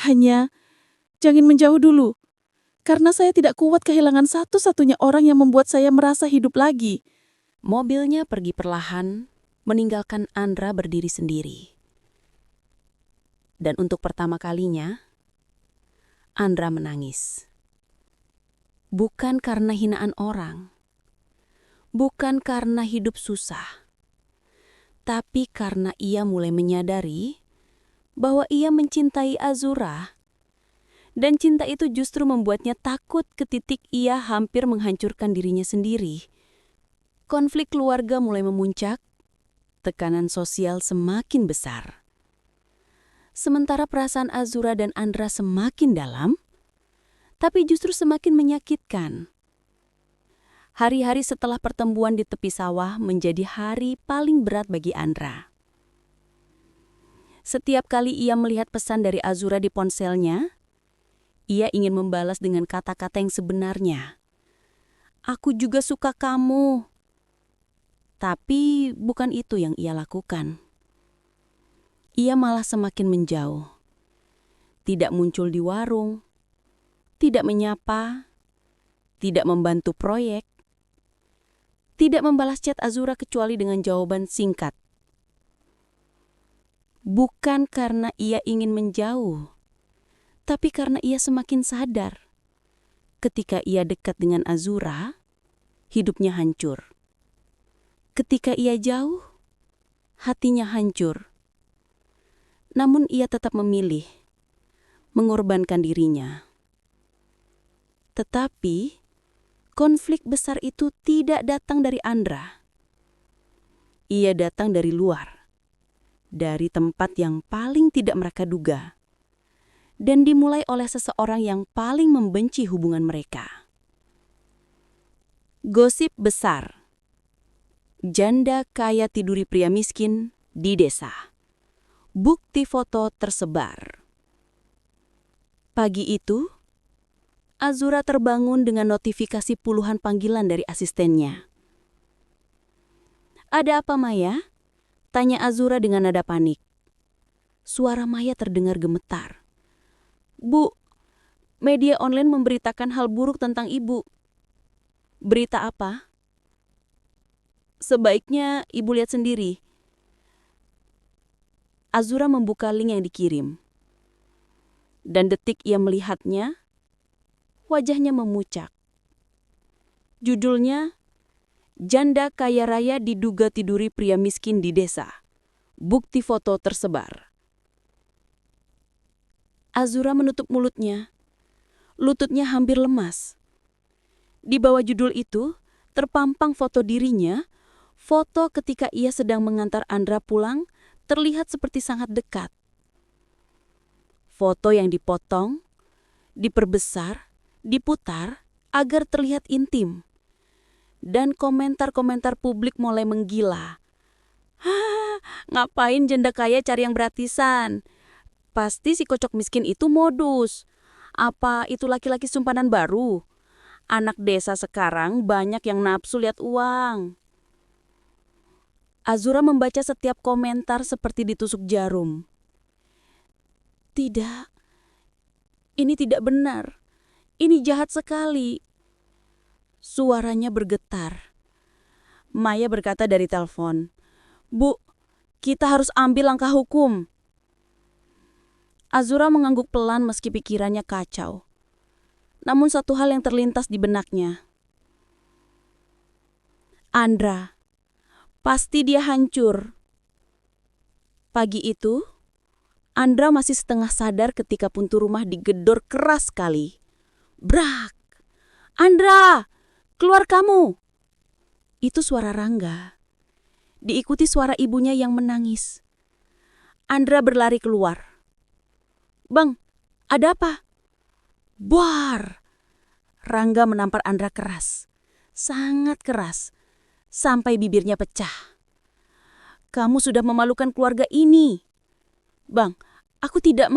Hanya, jangan menjauh dulu, karena saya tidak kuat kehilangan satu-satunya orang yang membuat saya merasa hidup lagi. Mobilnya pergi perlahan, meninggalkan Andra berdiri sendiri. Dan untuk pertama kalinya, Andra menangis. Bukan karena hinaan orang, bukan karena hidup susah, tapi karena ia mulai menyadari bahwa ia mencintai Azura. Dan cinta itu justru membuatnya takut ke titik ia hampir menghancurkan dirinya sendiri. Konflik keluarga mulai memuncak, tekanan sosial semakin besar. Sementara perasaan Azura dan Andra semakin dalam, tapi justru semakin menyakitkan. Hari-hari setelah pertemuan di tepi sawah menjadi hari paling berat bagi Andra. Setiap kali ia melihat pesan dari Azura di ponselnya, ia ingin membalas dengan kata-kata yang sebenarnya. Aku juga suka kamu. Tapi bukan itu yang ia lakukan. Ia malah semakin menjauh. Tidak muncul di warung, tidak menyapa, tidak membantu proyek, tidak membalas chat Azura kecuali dengan jawaban singkat. Bukan karena ia ingin menjauh, tapi karena ia semakin sadar. Ketika ia dekat dengan Azura, hidupnya hancur. Ketika ia jauh, hatinya hancur. Namun ia tetap memilih mengorbankan dirinya. Tetapi konflik besar itu tidak datang dari Andra. Ia datang dari luar, dari tempat yang paling tidak mereka duga, dan dimulai oleh seseorang yang paling membenci hubungan mereka. Gosip besar. Janda kaya tiduri pria miskin di desa. Bukti foto tersebar. Pagi itu, Azura terbangun dengan notifikasi puluhan panggilan dari asistennya. Ada apa, Maya? Tanya Azura dengan nada panik. Suara Maya terdengar gemetar. Bu, media online memberitakan hal buruk tentang ibu. Berita apa? Sebaiknya ibu lihat sendiri. Azura membuka link yang dikirim. Dan detik ia melihatnya, wajahnya memucak. Judulnya, Janda Kaya Raya Diduga Tiduri Pria Miskin di Desa. Bukti foto tersebar. Azura menutup mulutnya. Lututnya hampir lemas. Di bawah judul itu, terpampang foto dirinya. Foto ketika ia sedang mengantar Andra pulang terlihat seperti sangat dekat. Foto yang dipotong, diperbesar, diputar agar terlihat intim. Dan komentar-komentar publik mulai menggila. Ngapain janda kaya cari yang gratisan? Pasti si kocok miskin itu modus. Apa itu laki-laki simpanan baru? Anak desa sekarang banyak yang nafsu lihat uang. Azura membaca setiap komentar seperti ditusuk jarum. Tidak, ini tidak benar. Ini jahat sekali. Suaranya bergetar. Maya berkata dari telepon, "Bu, kita harus ambil langkah hukum." Azura mengangguk pelan meski pikirannya kacau. Namun satu hal yang terlintas di benaknya. Andra. Pasti dia hancur. Pagi itu, Andra masih setengah sadar ketika pintu rumah digedor keras sekali. Brak! Andra! Keluar kamu! Itu suara Rangga. Diikuti suara ibunya yang menangis. Andra berlari keluar. Bang, ada apa? Buar! Rangga menampar Andra keras. Sangat keras. Sampai bibirnya pecah. Kamu sudah memalukan keluarga ini. Bang, aku tidak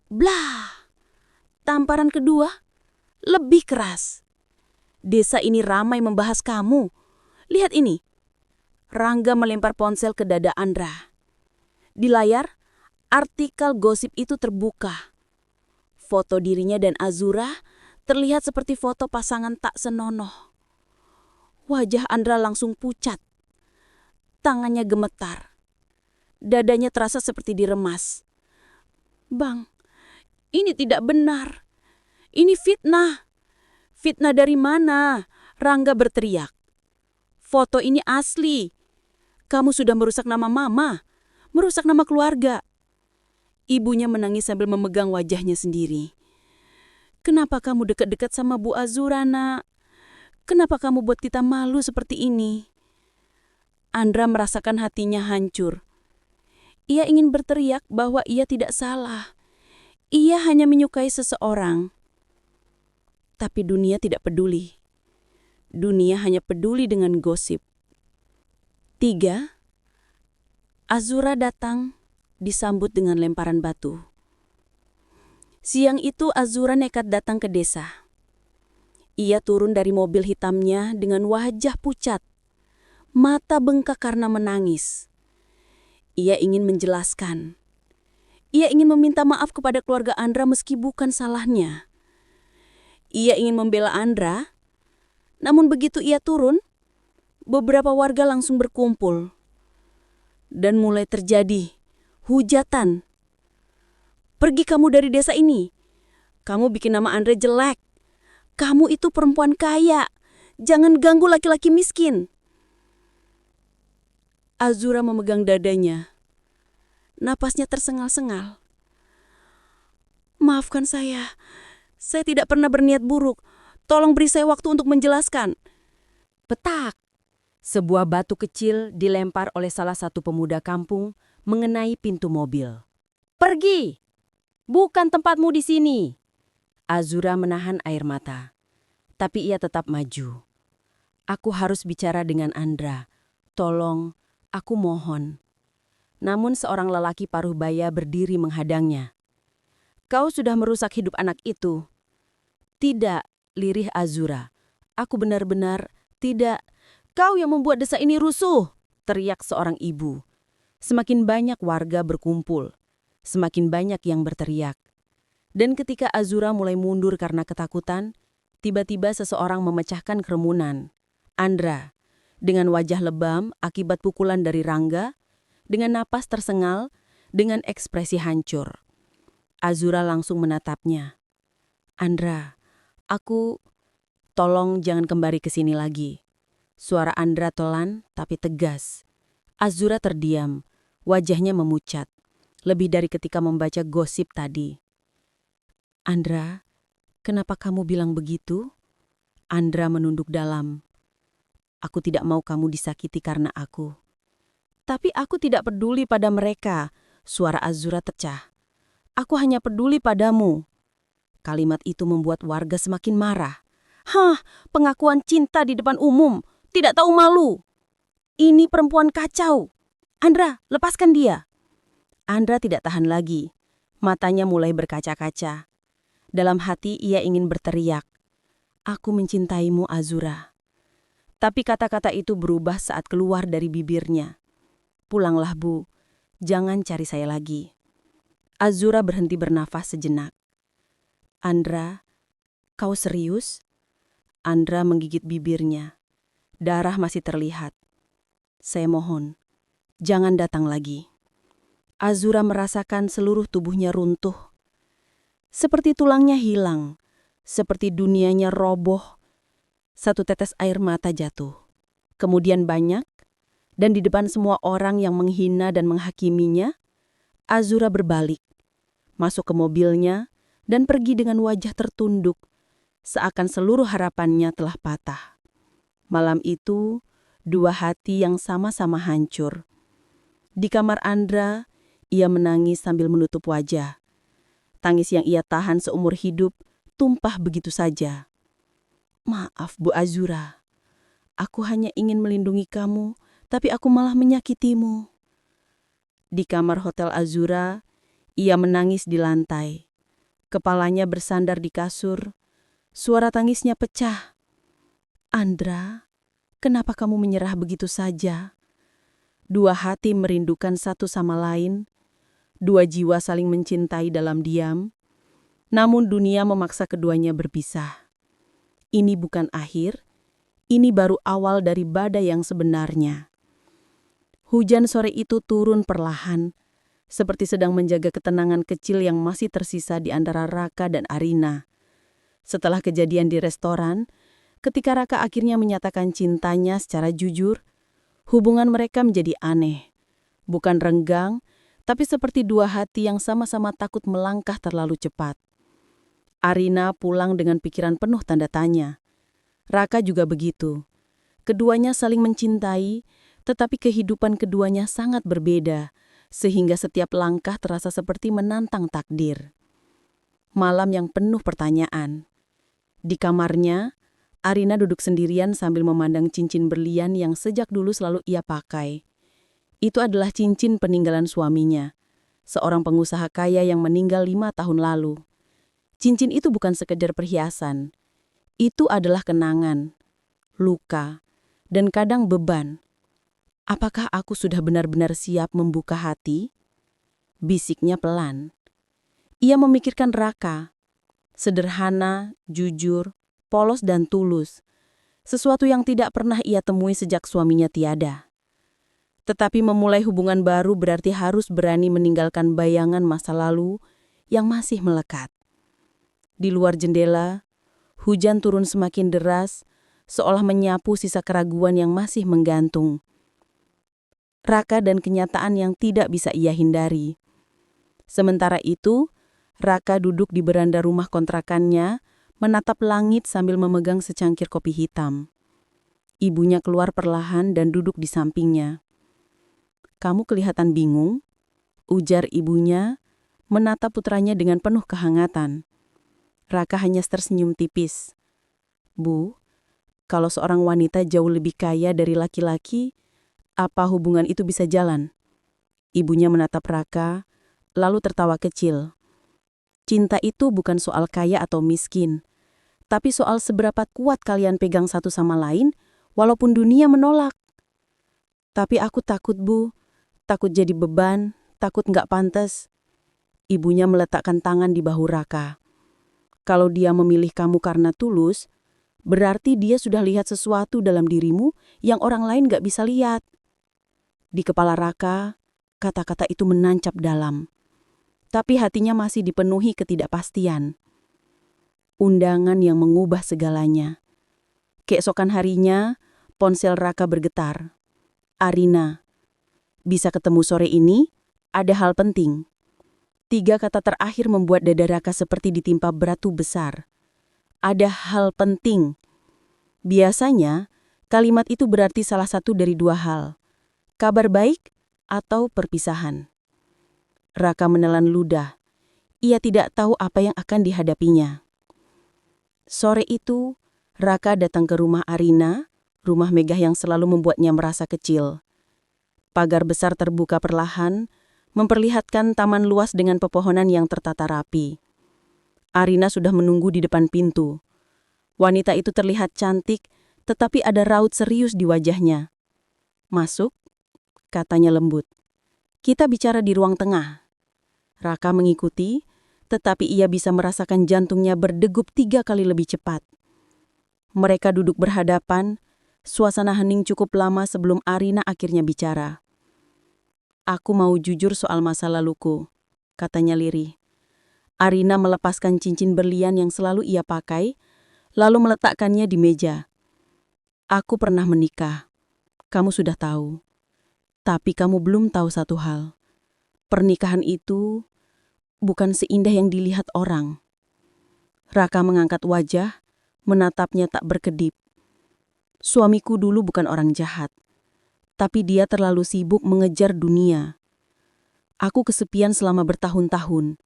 Blah! Tamparan kedua lebih keras. Desa ini ramai membahas kamu. Lihat ini. Rangga melempar ponsel ke dada Andra. Di layar, artikel gosip itu terbuka. Foto dirinya dan Azura terlihat seperti foto pasangan tak senonoh. Wajah Andra langsung pucat. Tangannya gemetar. Dadanya terasa seperti diremas. Bang, ini tidak benar. Ini fitnah. Fitnah dari mana? Rangga berteriak. Foto ini asli. Kamu sudah merusak nama mama. Merusak nama keluarga. Ibunya menangis sambil memegang wajahnya sendiri. Kenapa kamu dekat-dekat sama Bu Azura, nak? Kenapa kamu buat kita malu seperti ini? Andra merasakan hatinya hancur. Ia ingin berteriak bahwa ia tidak salah. Ia hanya menyukai seseorang. Tapi dunia tidak peduli. Dunia hanya peduli dengan gosip. 3. Azura datang, disambut dengan lemparan batu. Siang itu Azura nekat datang ke desa. Ia turun dari mobil hitamnya dengan wajah pucat. Mata bengkak karena menangis. Ia ingin menjelaskan. Ia ingin meminta maaf kepada keluarga Andra meski bukan salahnya. Ia ingin membela Andra. Namun begitu ia turun, beberapa warga langsung berkumpul. Dan mulai terjadi hujatan. Pergi kamu dari desa ini. Kamu bikin nama Andra jelek. Kamu itu perempuan kaya. Jangan ganggu laki-laki miskin. Azura memegang dadanya. Napasnya tersengal-sengal. Maafkan saya. Saya tidak pernah berniat buruk. Tolong beri saya waktu untuk menjelaskan. Petak! Sebuah batu kecil dilempar oleh salah satu pemuda kampung mengenai pintu mobil. Pergi! Bukan tempatmu di sini. Azura menahan air mata. Tapi ia tetap maju. Aku harus bicara dengan Andra. Tolong, aku mohon. Namun seorang lelaki paruh baya berdiri menghadangnya. Kau sudah merusak hidup anak itu. Tidak, lirih Azura. Aku benar-benar tidak. Kau yang membuat desa ini rusuh, teriak seorang ibu. Semakin banyak warga berkumpul. Semakin banyak yang berteriak. Dan ketika Azura mulai mundur karena ketakutan, Tiba-tiba seseorang memecahkan kerumunan. Andra, dengan wajah lebam akibat pukulan dari Rangga, dengan napas tersengal, dengan ekspresi hancur. Azura langsung menatapnya. Andra, tolong jangan kembali ke sini lagi. Suara Andra telan tapi tegas. Azura terdiam, wajahnya memucat. Lebih dari ketika membaca gosip tadi. Andra, kenapa kamu bilang begitu? Andra menunduk dalam. Aku tidak mau kamu disakiti karena aku. Tapi aku tidak peduli pada mereka, suara Azura pecah. Aku hanya peduli padamu. Kalimat itu membuat warga semakin marah. Hah, pengakuan cinta di depan umum, tidak tahu malu. Ini perempuan kacau. Andra, lepaskan dia. Andra tidak tahan lagi. Matanya mulai berkaca-kaca. Dalam hati ia ingin berteriak, "Aku mencintaimu, Azura." Tapi kata-kata itu berubah saat keluar dari bibirnya. "Pulanglah, Bu. Jangan cari saya lagi." Azura berhenti bernafas sejenak. "Andra, kau serius?" Andra menggigit bibirnya. Darah masih terlihat. "Saya mohon, jangan datang lagi." Azura merasakan seluruh tubuhnya runtuh. Seperti tulangnya hilang, seperti dunianya roboh. Satu tetes air mata jatuh. Kemudian banyak, dan di depan semua orang yang menghina dan menghakiminya, Azura berbalik, masuk ke mobilnya, dan pergi dengan wajah tertunduk, seakan seluruh harapannya telah patah. Malam itu, dua hati yang sama-sama hancur. Di kamar Andra, ia menangis sambil menutup wajah. Tangis yang ia tahan seumur hidup tumpah begitu saja. "Maaf, Bu Azura. Aku hanya ingin melindungi kamu, tapi aku malah menyakitimu." Di kamar Hotel Azura, ia menangis di lantai. Kepalanya bersandar di kasur. Suara tangisnya pecah. "Andra, kenapa kamu menyerah begitu saja?" Dua hati merindukan satu sama lain. Dua jiwa saling mencintai dalam diam. Namun dunia memaksa keduanya berpisah. Ini bukan akhir, ini baru awal dari badai yang sebenarnya. Hujan sore itu turun perlahan, seperti sedang menjaga ketenangan kecil yang masih tersisa di antara Raka dan Arina. Setelah kejadian di restoran, ketika Raka akhirnya menyatakan cintanya secara jujur, hubungan mereka menjadi aneh. Bukan renggang, tapi seperti dua hati yang sama-sama takut melangkah terlalu cepat. Arina pulang dengan pikiran penuh tanda tanya. Raka juga begitu. Keduanya saling mencintai, tetapi kehidupan keduanya sangat berbeda, sehingga setiap langkah terasa seperti menantang takdir. Malam yang penuh pertanyaan. Di kamarnya, Arina duduk sendirian sambil memandang cincin berlian yang sejak dulu selalu ia pakai. Itu adalah cincin peninggalan suaminya, seorang pengusaha kaya yang meninggal 5 tahun lalu. Cincin itu bukan sekedar perhiasan. Itu adalah kenangan, luka, dan kadang beban. "Apakah aku sudah benar-benar siap membuka hati?" Bisiknya pelan. Ia memikirkan Raka. Sederhana, jujur, polos dan tulus. Sesuatu yang tidak pernah ia temui sejak suaminya tiada. Tetapi memulai hubungan baru berarti harus berani meninggalkan bayangan masa lalu yang masih melekat. Di luar jendela, hujan turun semakin deras, seolah menyapu sisa keraguan yang masih menggantung. Raka dan kenyataan yang tidak bisa ia hindari. Sementara itu, Raka duduk di beranda rumah kontrakannya, menatap langit sambil memegang secangkir kopi hitam. Ibunya keluar perlahan dan duduk di sampingnya. "Kamu kelihatan bingung?" ujar ibunya, menatap putranya dengan penuh kehangatan. Raka hanya tersenyum tipis. "Bu, kalau seorang wanita jauh lebih kaya dari laki-laki, apa hubungan itu bisa jalan?" Ibunya menatap Raka, lalu tertawa kecil. "Cinta itu bukan soal kaya atau miskin, tapi soal seberapa kuat kalian pegang satu sama lain, walaupun dunia menolak." "Tapi aku takut, Bu. Takut jadi beban, takut nggak pantas." Ibunya meletakkan tangan di bahu Raka. "Kalau dia memilih kamu karena tulus, Berarti dia sudah lihat sesuatu dalam dirimu yang orang lain gak bisa lihat. Di kepala Raka, kata-kata itu menancap dalam. Tapi hatinya masih dipenuhi ketidakpastian. Undangan yang mengubah segalanya. Keesokan harinya, ponsel Raka bergetar. Arina, bisa ketemu sore ini? Ada hal penting. 3 kata terakhir membuat dada Raka seperti ditimpa batu besar. Ada hal penting. Biasanya, kalimat itu berarti salah satu dari 2 hal. Kabar baik atau perpisahan. Raka menelan ludah. Ia tidak tahu apa yang akan dihadapinya. Sore itu, Raka datang ke rumah Arina, rumah megah yang selalu membuatnya merasa kecil. Pagar besar terbuka perlahan, memperlihatkan taman luas dengan pepohonan yang tertata rapi. Arina sudah menunggu di depan pintu. Wanita itu terlihat cantik, tetapi ada raut serius di wajahnya. "Masuk," katanya lembut. "Kita bicara di ruang tengah." Raka mengikuti, tetapi ia bisa merasakan jantungnya berdegup 3 kali lebih cepat. Mereka duduk berhadapan, suasana hening cukup lama sebelum Arina akhirnya bicara. "Aku mau jujur soal masa laluku," katanya lirih. Arina melepaskan cincin berlian yang selalu ia pakai, lalu meletakkannya di meja. "Aku pernah menikah. Kamu sudah tahu. Tapi kamu belum tahu satu hal. Pernikahan itu bukan seindah yang dilihat orang." Raka mengangkat wajah, menatapnya tak berkedip. "Suamiku dulu bukan orang jahat. Tapi dia terlalu sibuk mengejar dunia. Aku kesepian selama bertahun-tahun.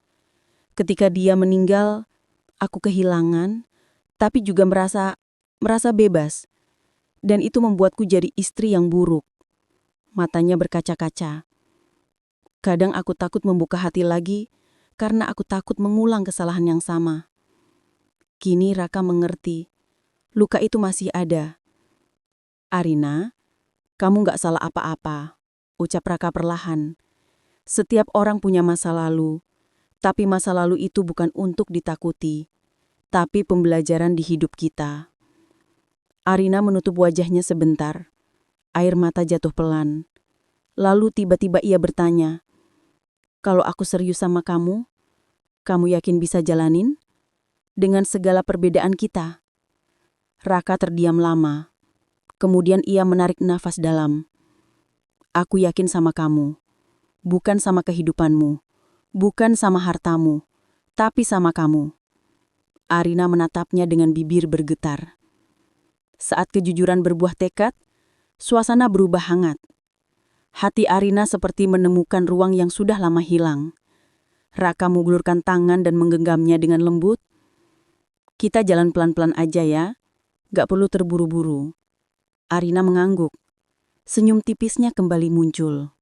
Ketika dia meninggal, aku kehilangan, tapi juga merasa bebas. Dan itu membuatku jadi istri yang buruk." Matanya berkaca-kaca. "Kadang aku takut membuka hati lagi, karena aku takut mengulang kesalahan yang sama." Kini Raka mengerti. Luka itu masih ada. "Arina, kamu gak salah apa-apa," ucap Raka perlahan. "Setiap orang punya masa lalu. Tapi masa lalu itu bukan untuk ditakuti, tapi pembelajaran di hidup kita." Arina menutup wajahnya sebentar. Air mata jatuh pelan. Lalu tiba-tiba ia bertanya, "Kalau aku serius sama kamu, kamu yakin bisa jalanin? Dengan segala perbedaan kita?" Raka terdiam lama. Kemudian ia menarik nafas dalam. "Aku yakin sama kamu. Bukan sama kehidupanmu. Bukan sama hartamu, tapi sama kamu." Arina menatapnya dengan bibir bergetar. Saat kejujuran berbuah tekad, suasana berubah hangat. Hati Arina seperti menemukan ruang yang sudah lama hilang. Raka mengulurkan tangan dan menggenggamnya dengan lembut. "Kita jalan pelan-pelan aja ya, gak perlu terburu-buru." Arina mengangguk. Senyum tipisnya kembali muncul.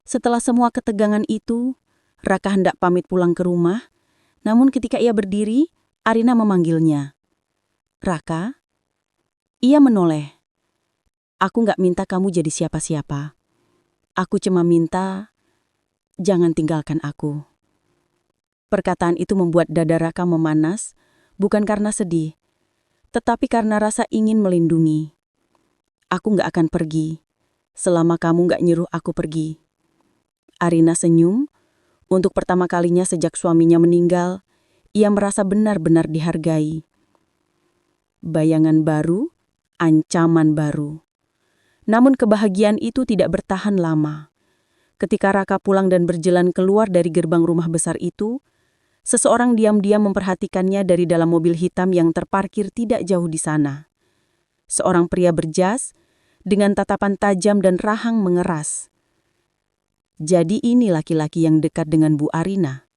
Setelah semua ketegangan itu, Raka hendak pamit pulang ke rumah, namun ketika ia berdiri, Arina memanggilnya. "Raka?" Ia menoleh. "Aku gak minta kamu jadi siapa-siapa. Aku cuma minta, jangan tinggalkan aku." Perkataan itu membuat dada Raka memanas, bukan karena sedih, tetapi karena rasa ingin melindungi. "Aku gak akan pergi, selama kamu gak nyuruh aku pergi." Arina senyum. Untuk pertama kalinya sejak suaminya meninggal, ia merasa benar-benar dihargai. Bayangan baru, ancaman baru. Namun kebahagiaan itu tidak bertahan lama. Ketika Raka pulang dan berjalan keluar dari gerbang rumah besar itu, seseorang diam-diam memperhatikannya dari dalam mobil hitam yang terparkir tidak jauh di sana. Seorang pria berjas, dengan tatapan tajam dan rahang mengeras. "Jadi ini laki-laki yang dekat dengan Bu Arina,"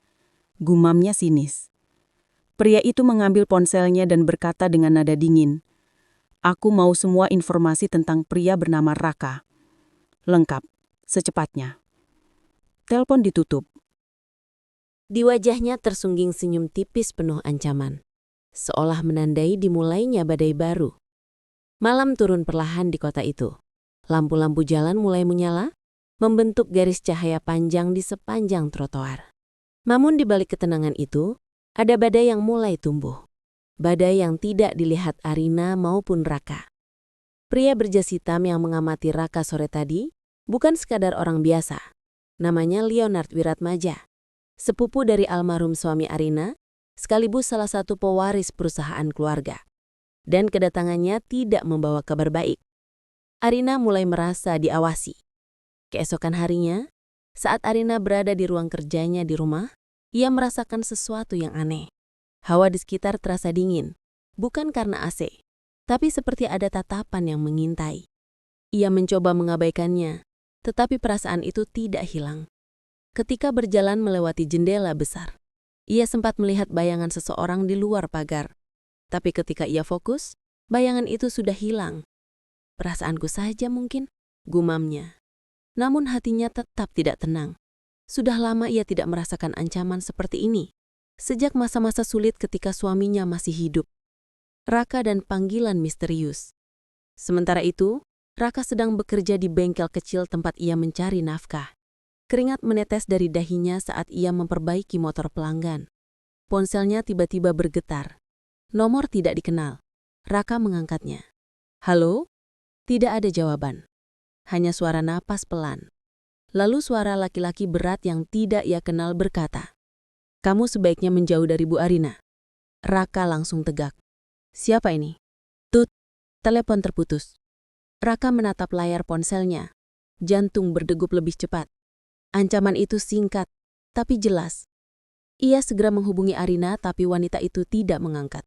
gumamnya sinis. Pria itu mengambil ponselnya dan berkata dengan nada dingin, "Aku mau semua informasi tentang pria bernama Raka. Lengkap, secepatnya." Telepon ditutup. Di wajahnya tersungging senyum tipis penuh ancaman, seolah menandai dimulainya badai baru. Malam turun perlahan di kota itu. Lampu-lampu jalan mulai menyala, membentuk garis cahaya panjang di sepanjang trotoar. Namun di balik ketenangan itu, ada badai yang mulai tumbuh. badai yang tidak dilihat Arina maupun Raka. Pria berjas hitam yang mengamati Raka sore tadi bukan sekadar orang biasa. Namanya Leonard Wiratmaja, sepupu dari almarhum suami Arina, sekaligus salah satu pewaris perusahaan keluarga. Dan kedatangannya tidak membawa kabar baik. Arina mulai merasa diawasi. Keesokan harinya, saat Arina berada di ruang kerjanya di rumah, ia merasakan sesuatu yang aneh. Hawa di sekitar terasa dingin, bukan karena AC, tapi seperti ada tatapan yang mengintai. Ia mencoba mengabaikannya, tetapi perasaan itu tidak hilang. Ketika berjalan melewati jendela besar, ia sempat melihat bayangan seseorang di luar pagar. Tapi ketika ia fokus, bayangan itu sudah hilang. Perasaanku saja mungkin, gumamnya. Namun hatinya tetap tidak tenang. Sudah lama ia tidak merasakan ancaman seperti ini. Sejak masa-masa sulit ketika suaminya masih hidup. Raka dan panggilan misterius. Sementara itu, Raka sedang bekerja di bengkel kecil tempat ia mencari nafkah. Keringat menetes dari dahinya saat ia memperbaiki motor pelanggan. Ponselnya tiba-tiba bergetar. Nomor tidak dikenal. Raka mengangkatnya. Halo? Tidak ada jawaban. Hanya suara napas pelan. Lalu suara laki-laki berat yang tidak ia kenal berkata, "Kamu sebaiknya menjauh dari Bu Arina." Raka langsung tegak. Siapa ini? Tut, telepon terputus. Raka menatap layar ponselnya. Jantung berdegup lebih cepat. Ancaman itu singkat, tapi jelas. Ia segera menghubungi Arina, tapi wanita itu tidak mengangkat.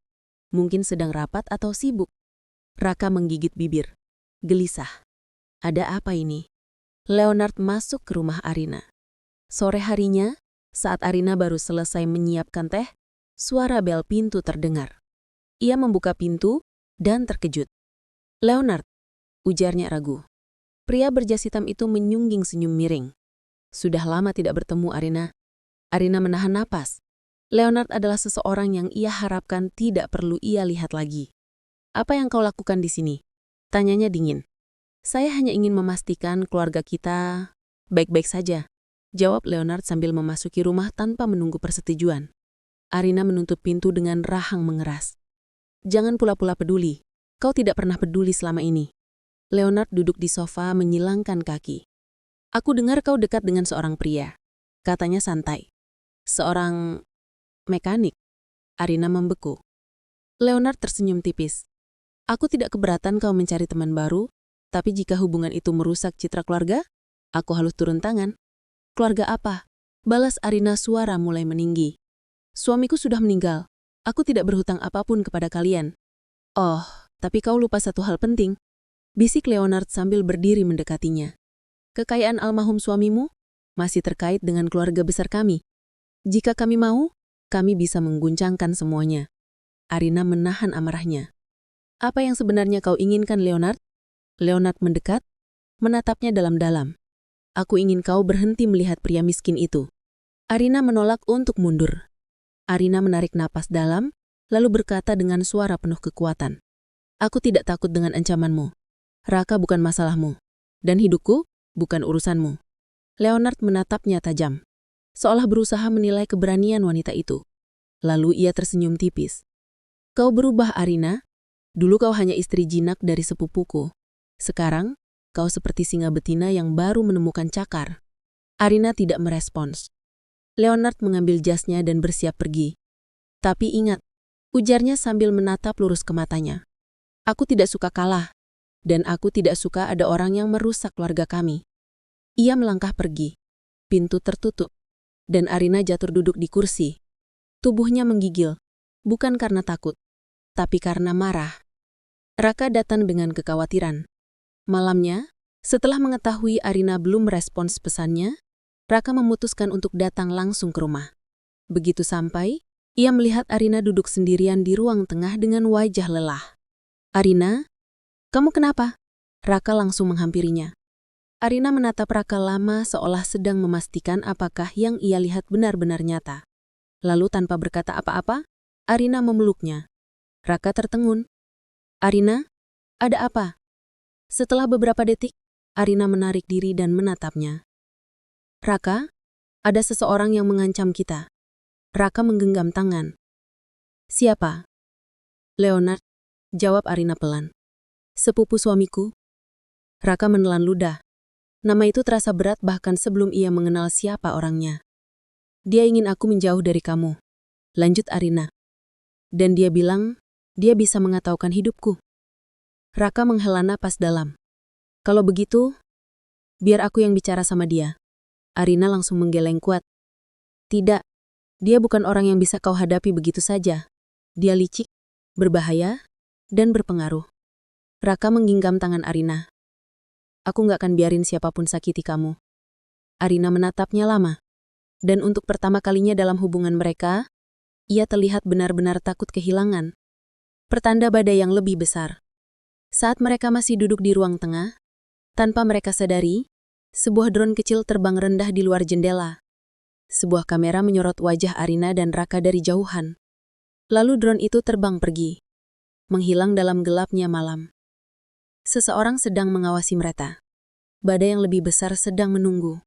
Mungkin sedang rapat atau sibuk. Raka menggigit bibir. Gelisah. Ada apa ini? Leonard masuk ke rumah Arina. Sore harinya, saat Arina baru selesai menyiapkan teh, suara bel pintu terdengar. Ia membuka pintu dan terkejut. Leonard, ujarnya ragu. Pria berjas hitam itu menyungging senyum miring. Sudah lama tidak bertemu, Arina. Arina menahan napas. Leonard adalah seseorang yang ia harapkan tidak perlu ia lihat lagi. Apa yang kau lakukan di sini? Tanyanya dingin. Saya hanya ingin memastikan keluarga kita baik-baik saja, jawab Leonard sambil memasuki rumah tanpa menunggu persetujuan. Arina menutup pintu dengan rahang mengeras. Jangan pula-pula peduli. Kau tidak pernah peduli selama ini. Leonard duduk di sofa menyilangkan kaki. Aku dengar kau dekat dengan seorang pria. Katanya santai. Seorang mekanik. Arina membeku. Leonard tersenyum tipis. Aku tidak keberatan kau mencari teman baru, tapi jika hubungan itu merusak citra keluarga, aku halus turun tangan. Keluarga apa? Balas Arina suara mulai meninggi. Suamiku sudah meninggal. Aku tidak berhutang apapun kepada kalian. Oh, tapi kau lupa satu hal penting. Bisik Leonard sambil berdiri mendekatinya. Kekayaan almarhum suamimu masih terkait dengan keluarga besar kami. Jika kami mau, kami bisa mengguncangkan semuanya. Arina menahan amarahnya. Apa yang sebenarnya kau inginkan, Leonard? Leonard mendekat, menatapnya dalam-dalam. Aku ingin kau berhenti melihat pria miskin itu. Arina menolak untuk mundur. Arina menarik napas dalam, lalu berkata dengan suara penuh kekuatan. Aku tidak takut dengan ancamanmu. Raka bukan masalahmu. Dan hidupku bukan urusanmu. Leonard menatapnya tajam, seolah berusaha menilai keberanian wanita itu. Lalu ia tersenyum tipis. Kau berubah, Arina. Dulu kau hanya istri jinak dari sepupuku. Sekarang, kau seperti singa betina yang baru menemukan cakar. Arina tidak merespons. Leonard mengambil jasnya dan bersiap pergi. Tapi ingat, ujarnya sambil menatap lurus ke matanya. Aku tidak suka kalah, dan aku tidak suka ada orang yang merusak keluarga kami. Ia melangkah pergi. Pintu tertutup, dan Arina jatuh duduk di kursi. Tubuhnya menggigil, bukan karena takut, tapi karena marah. Raka datang dengan kekhawatiran. Malamnya, setelah mengetahui Arina belum merespons pesannya, Raka memutuskan untuk datang langsung ke rumah. Begitu sampai, ia melihat Arina duduk sendirian di ruang tengah dengan wajah lelah. Arina, kamu kenapa? Raka langsung menghampirinya. Arina menatap Raka lama seolah sedang memastikan apakah yang ia lihat benar-benar nyata. Lalu tanpa berkata apa-apa, Arina memeluknya. Raka tertengun. Arina, ada apa? Setelah beberapa detik, Arina menarik diri dan menatapnya. Raka, ada seseorang yang mengancam kita. Raka menggenggam tangan. Siapa? Leonard, jawab Arina pelan. Sepupu suamiku. Raka menelan ludah. Nama itu terasa berat bahkan sebelum ia mengenal siapa orangnya. Dia ingin aku menjauh dari kamu, lanjut Arina. Dan dia bilang, dia bisa mengatakan hidupku. Raka menghela napas dalam. Kalau begitu, biar aku yang bicara sama dia. Arina langsung menggeleng kuat. Tidak, dia bukan orang yang bisa kau hadapi begitu saja. Dia licik, berbahaya, dan berpengaruh. Raka menggenggam tangan Arina. Aku nggak akan biarin siapapun sakiti kamu. Arina menatapnya lama. Dan untuk pertama kalinya dalam hubungan mereka, ia terlihat benar-benar takut kehilangan. Pertanda badai yang lebih besar. Saat mereka masih duduk di ruang tengah, tanpa mereka sadari, sebuah drone kecil terbang rendah di luar jendela. Sebuah kamera menyorot wajah Arina dan Raka dari jauhan. Lalu drone itu terbang pergi, menghilang dalam gelapnya malam. Seseorang sedang mengawasi mereka. Badai yang lebih besar sedang menunggu.